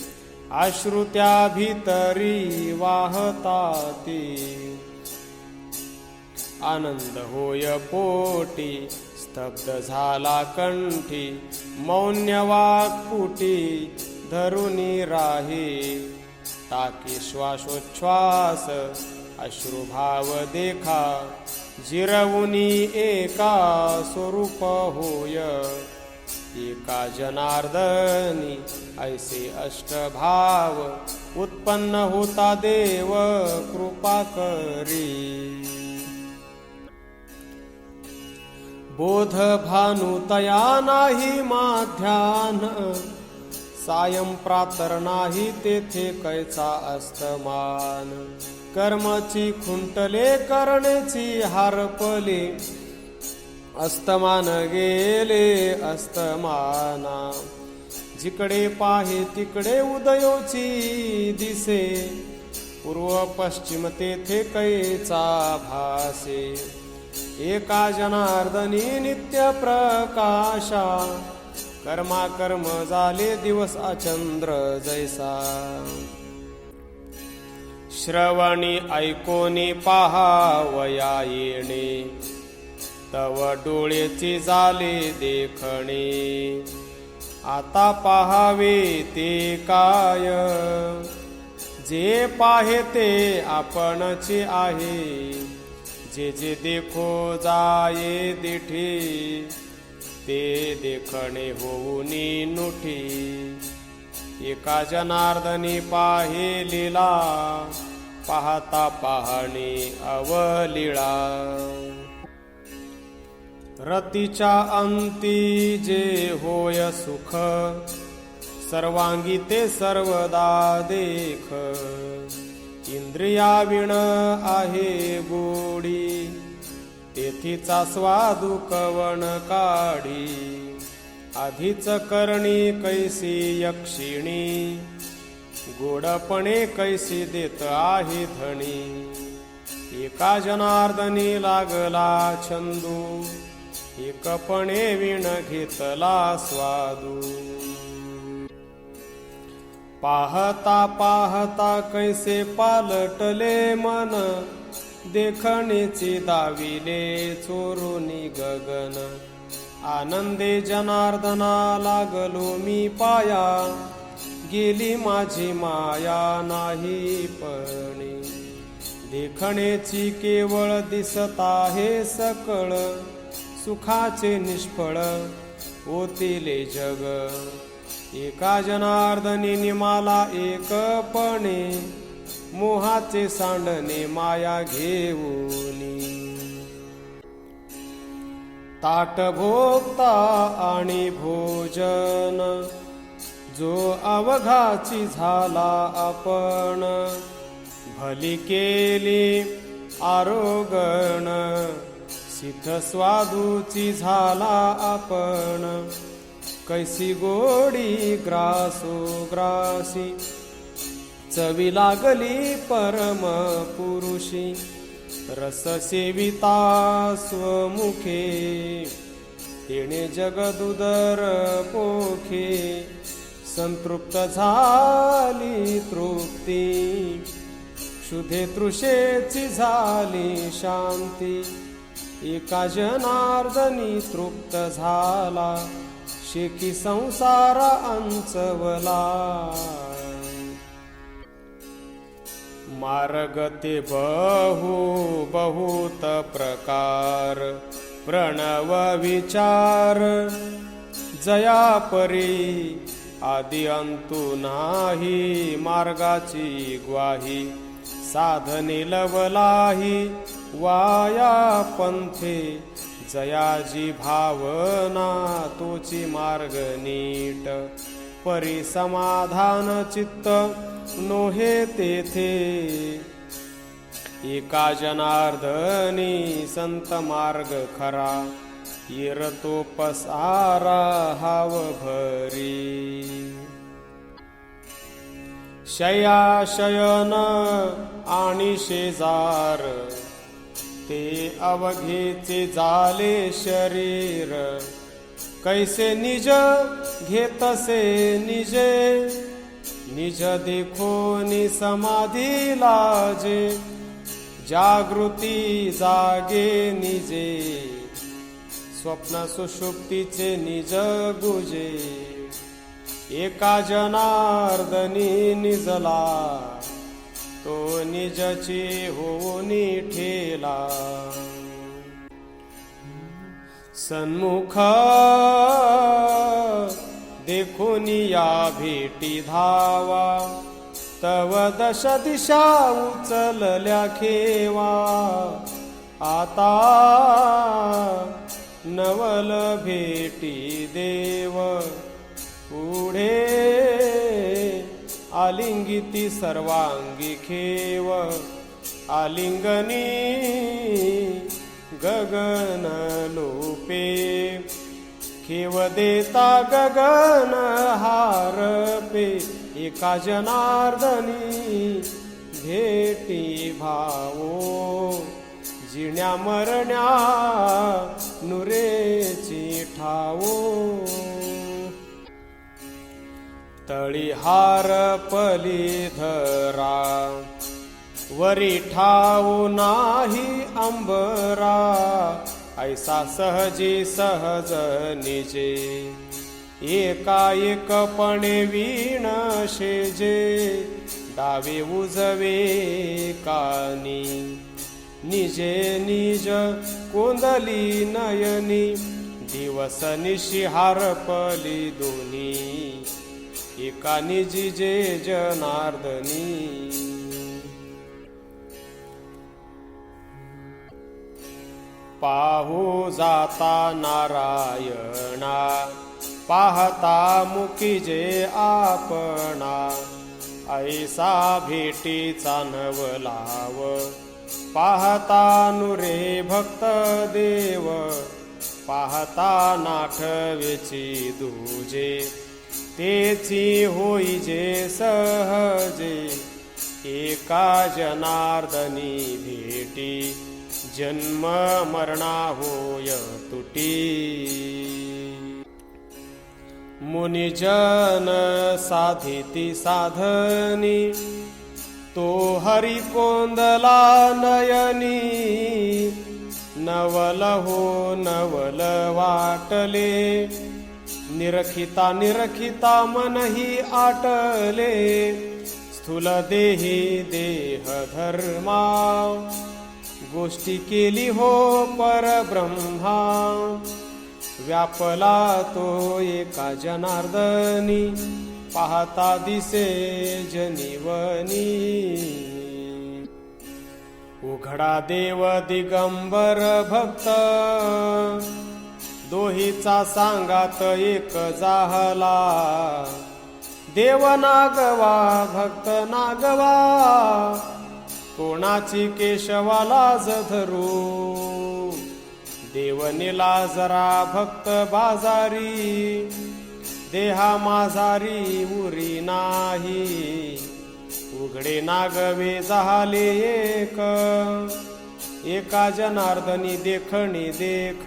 अश्रुत्या भीतरी वाहताती. आनंद होय पोटी स्तब्ध झाला कंठी, मौन्य वाक्पुटी धरुनी राही. टाकी श्वासोच्छ्वास अश्रुभाव देखा, जिरवुनी एका स्वरूप होय, एका जनार्दनी ऐसे अष्टभाव. उत्पन्न होता देव कृपा करी, बोध भानु तया नाही माध्यान, सायं प्रातर नाही तेथे कैचा अस्तमान. कर्मची खुंटले करणेची हारपले, अस्तमान गेले अस्तमाना. जिकडे पाहे तिकडे उदयोची दिसे, पूर्व पश्चिम तेथे कैचा भासे. एका जनार्दनी नित्य प्रकाशा, कर्मा कर्म झाले दिवस अचंद्र जैसा. श्रवणी ऐकोनी पाहावया येणे, तव डोळेची झाले देखणे. आता पाहावे ते काय, जे पाहे ते आपणचे आहे. जे जे देखो जाये दिठी, ते देखणे होऊनी नुठी. एका जनार्दनी पाहे लीला, पाहता पाहणे अवलीळा. रतीच्या अंती जे होय सुख, सर्वांगी ते सर्वदा देख. इंद्रियाविण आहे गोडी, तेथीचा स्वादू कवन काढी. आधीच करणी कैसी यक्षिणी, गोडपणे कैसी देत आहे धणी. एका जनार्दनी लागला छंदू, एकपणे विण घेतला स्वादू. पाहता पाहता कैसे पालटले मन, देखणेची दाविले चोरुनी गगन. आनंदे जनार्दना लागलो मी पाया, गेली माझी माया नाही पणी. देखणेची केवळ दिसत आहे सकळ, सुखाचे निष्फळ होतिले जग. एका जनार्दनी निमाला एकपणे, मोहाचे सांडणे माया घेऊनी. ताट भोगता आणि भोजन, जो अवघाची झाला आपण. भली केली आरोगण, सिद्ध स्वादूची झाला आपण. कैसी गोडी ग्रासोग्रासी, चवी लागली परम पुरुषी. रस सेविता स्वमुखे, तेणे जगदुदर पोखे. संतृप्त झाली तृप्ती, क्षुधे तृषेची झाली शांती. एका जनार्दनी तृप्त झाला, शेकी संसार अंचवला. मार्ग ते बहुत प्रकार, प्रणव विचार. जया परी आदि अंतु नाही, मार्गाची ग्वाही. साधने लवलाही वाया पंथे, जयाजी भावना तोची मार्ग नीट. परी समाधान चित्त नोहे तेथे, एका जनार्दनी संत मार्ग खरा. येरतो पसारा हाव भरी. शया शयन आणि शेजार, ते अवघेचे झाले शरीर. कैसे निज घेतसे निजे, निज देखोनी समाधी लाजे. जागृती जागे निजे, स्वप्न सुषुप्तीचे निज गुजे. एका जनार्दनी निजला, तो निजची होनी ठेला. सन्मुख देखोनी या भेटी धावा, तव दश दिशा उचलल्या खेवा. आता नवल भेटी देव, पुढे आलिंगिती सर्वांगी खेव. आलिंगनी गगन लोपे, खेव देता गगन हारपे. एका जनार्दनी भेटी भावो, जिण्या मरण्या नुरेची ठावो. तळी हार पली धरा, वरी ठावो नाही अंबरा. ऐसा सहजी सहज निजे, एकाएकपणे वीण शेजे. डावे उजवे कानी, निजे निज कोंदली नयनी. दिवस निशी हारपली दोन्ही, एका निजी जे जनार्दनी. पाहू जाता नारायणा, पाहता मुखी जे आपणा. ऐसा भेटीचा नवलाव, पाहता नुरे भक्त देव. पाहता नाठवेची दूजे, तेची होई जे सहजे. एका जनार्दनी भेटी, जन्म मरणा होय तुटी. मुनिजन साधिती साधनी, तो हरी कोंदला नयनी. नवल हो नवल वाटले, निरखिता निरखिता मनही आटले. स्थूल देही देह धर्मा, गोष्टी केली हो परब्रह्मा. व्यापला तो एका जनार्दनी, पाहता दिसे जनिवनी. उघडा देव दिगंबर भक्त, दोहीचा सांगात एक जाहला. देव नागवा भक्त नागवा, कोणाची केशवाला धरू. देव निला जरा भक्त बाजारी, देहा माझारी उरी नाही. उघडे नागवे झाले एक, एका जनार्दनी देखणी देख.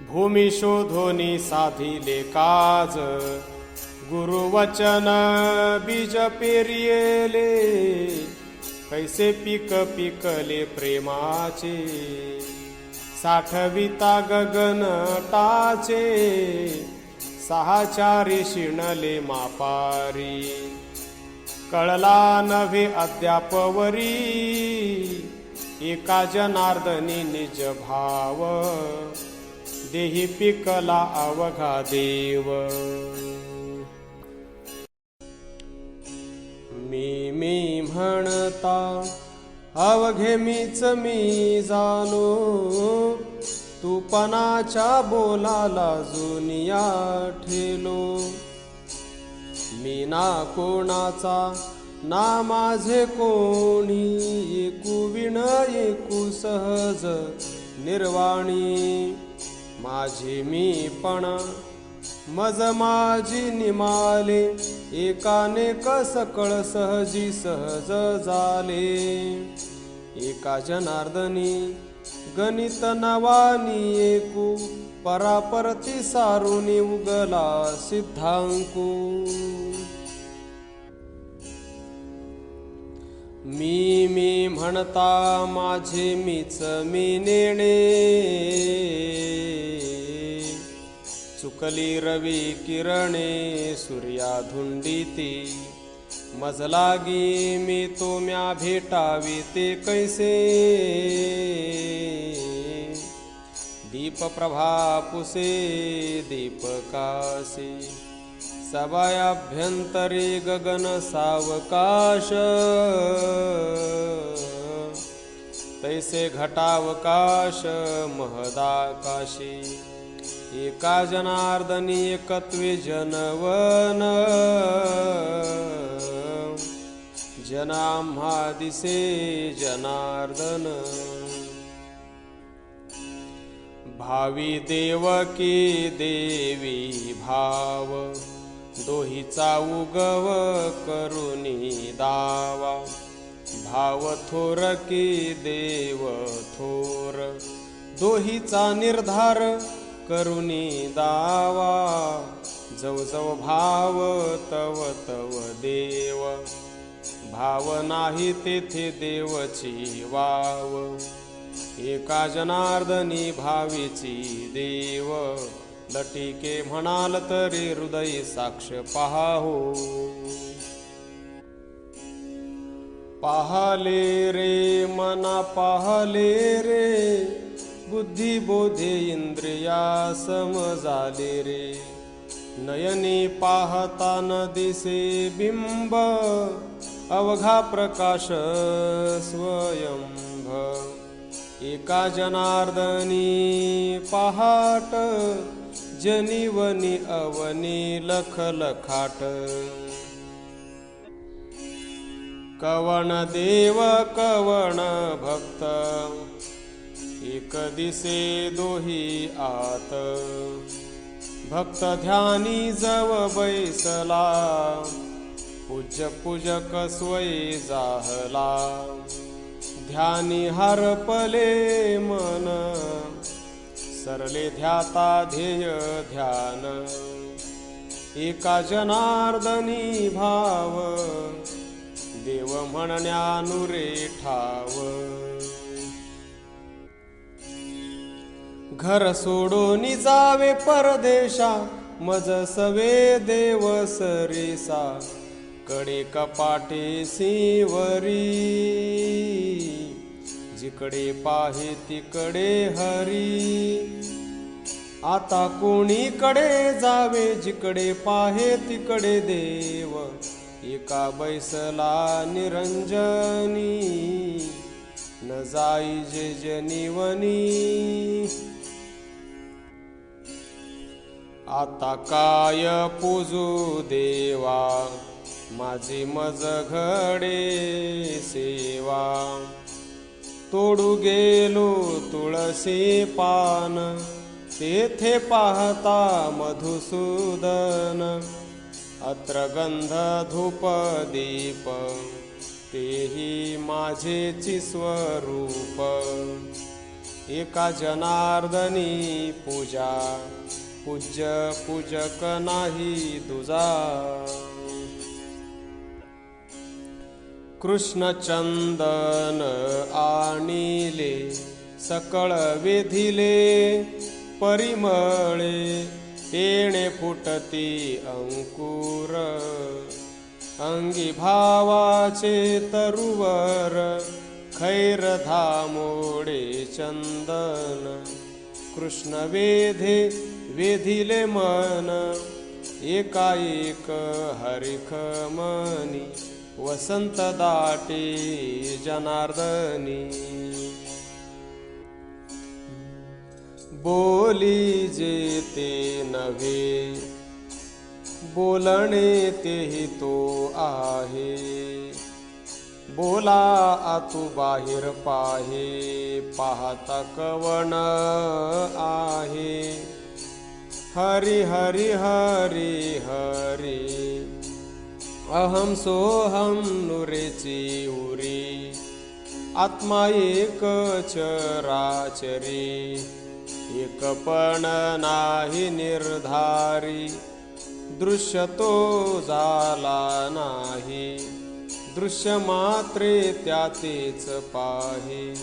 भूमी शोधोनी साधिले काज, गुरुवचन बीज पेरियेले. कैसे पीक पिकले प्रेमाचे, साठविता गगन टाचे. सहाचारी शिणले मापारी, कळला नव्हे अद्यापवरी. एका जनार्दनी निज भाव, देही पिकला अवघा देव. मी म्हणता अवघे मीच मी जाणो, तूपणाच्या बोलाला जुनिया ठेलो. मी ना कोणाचा ना माझे कोणी, एकू विण एकू सहज निर्वाणी. माझी मीपणा मज माझी निमाले, एकानेक सकळ सहजी सहज झाले. एका जनार्दनी गणित नवानी एकू, परापरती सारुनी उगला सिद्धांकू. मी म्हणता माझे मीच मी नेणे, चुकली रवी किरणे सूर्या धुंडीती. मज लागी मी तो म्या भेटावी ते कैसे, दीप प्रभा पुसे दीपकाशी. सभायाभ्यंतरे गगन सावकाश, तैसे घटावकाश महदाकाशी. एका जनार्दनी एकत्वे जनवन, जनाम्हा दिसे जनार्दन. भावी देवकी देवी भाव, दोहीचा उगव करुनी दावा. भाव थोर की देव थोर, दोहीचा निर्धार करुनी दावा. जव जव भाव तव तव देव, भाव नाही तेथे देवची वाव. एका जनार्दनी भावीची देव, लटिके म्हणाल तरी हृदय साक्ष पाहो. पाहले रे मना पाहले रे, बुद्धी बोधे इंद्रिया समजाले रे. नयनी पाहता न दिसे बिंब, अवघा प्रकाश स्वयंभ. एका जनार्दनी पहाट, जनिवनी अवनी लख लखाट. कवण देव कवण भक्त, एक दिसे दोही आत. भक्त ध्यानी जव बैसला, पूज्य पूजक स्वये जाहला. ध्यानी हरपले मन, सरले ध्याता ध्येय ध्यान. एका जनार्दनी भाव, देव म्हणण्यानुरे ठाव. घर सोडून जावे परदेशा, मज सवे देव सरीसा. कडे कपाटे सीवरी, जिकडे पाहे तिकडे हरी. आता कोणीकडे जावे, जिकडे पाहे तिकडे देव. एका बैसला निरंजनी, न जाई जे जनिवनी. आता काय पूजू देवा, माझी मज घडे सेवा. तोडू गेलो तुळसी पान, तेथे पाहता मधुसूदन. अत्र गंध धूप दीप, तेही माझेची स्वरूप. एका जनार्दनी पूजा, पूज्य पूजक नाही दुजा. कृष्ण चंदन आणिले, सकळ वेधिले परिमळे. तेणे फुटती अंकुर, अंगी भावाचे तरुवर. खैर धामोडे चंदन, कृष्ण वेधे वेधिले मन. एकाएक हरिख मनी, वसंत दाटे जनार्दनी. बोली जे ते नव्हे, बोलणे तेही तो आहे. बोला आतू बाहेर पाहे, पाहता कवण आहे. हरी हरी हरी हरी, अहम सोहम नुरेची उरी. आत्मा एक चराचरी, एक पण नाही निर्धारी. दृश्य तो झाला नाही, दृश्य मात्रे त्यातेच पाहे.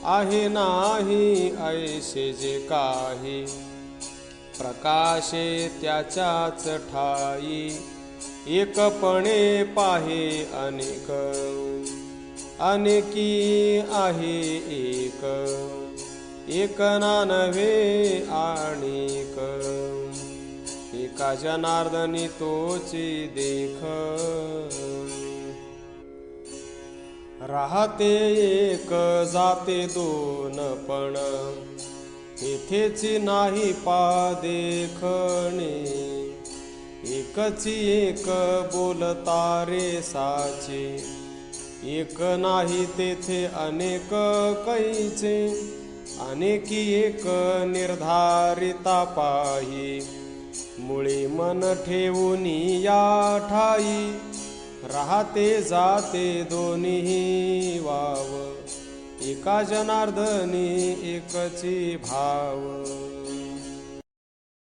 आहे नाही ऐसे जे काही, प्रकाशे त्याच्याच ठाई. एकपणे पाहे अनेक, अनेकी आहे एक. एक ना नव्हे आणिक, एका जनार्दनी तोची देख. राहते एक जाते दोन पण, तेथेची नाही पा देखणे. एकची एक बोलता रे साचे, एक नाही तेथे अनेक कैचे. अनेकी एक निर्धारिता पाही, मुळी मन ठेवून या ठाई. राहते जाते दोन्ही वाव, एका जनार्दनी एकची भाव.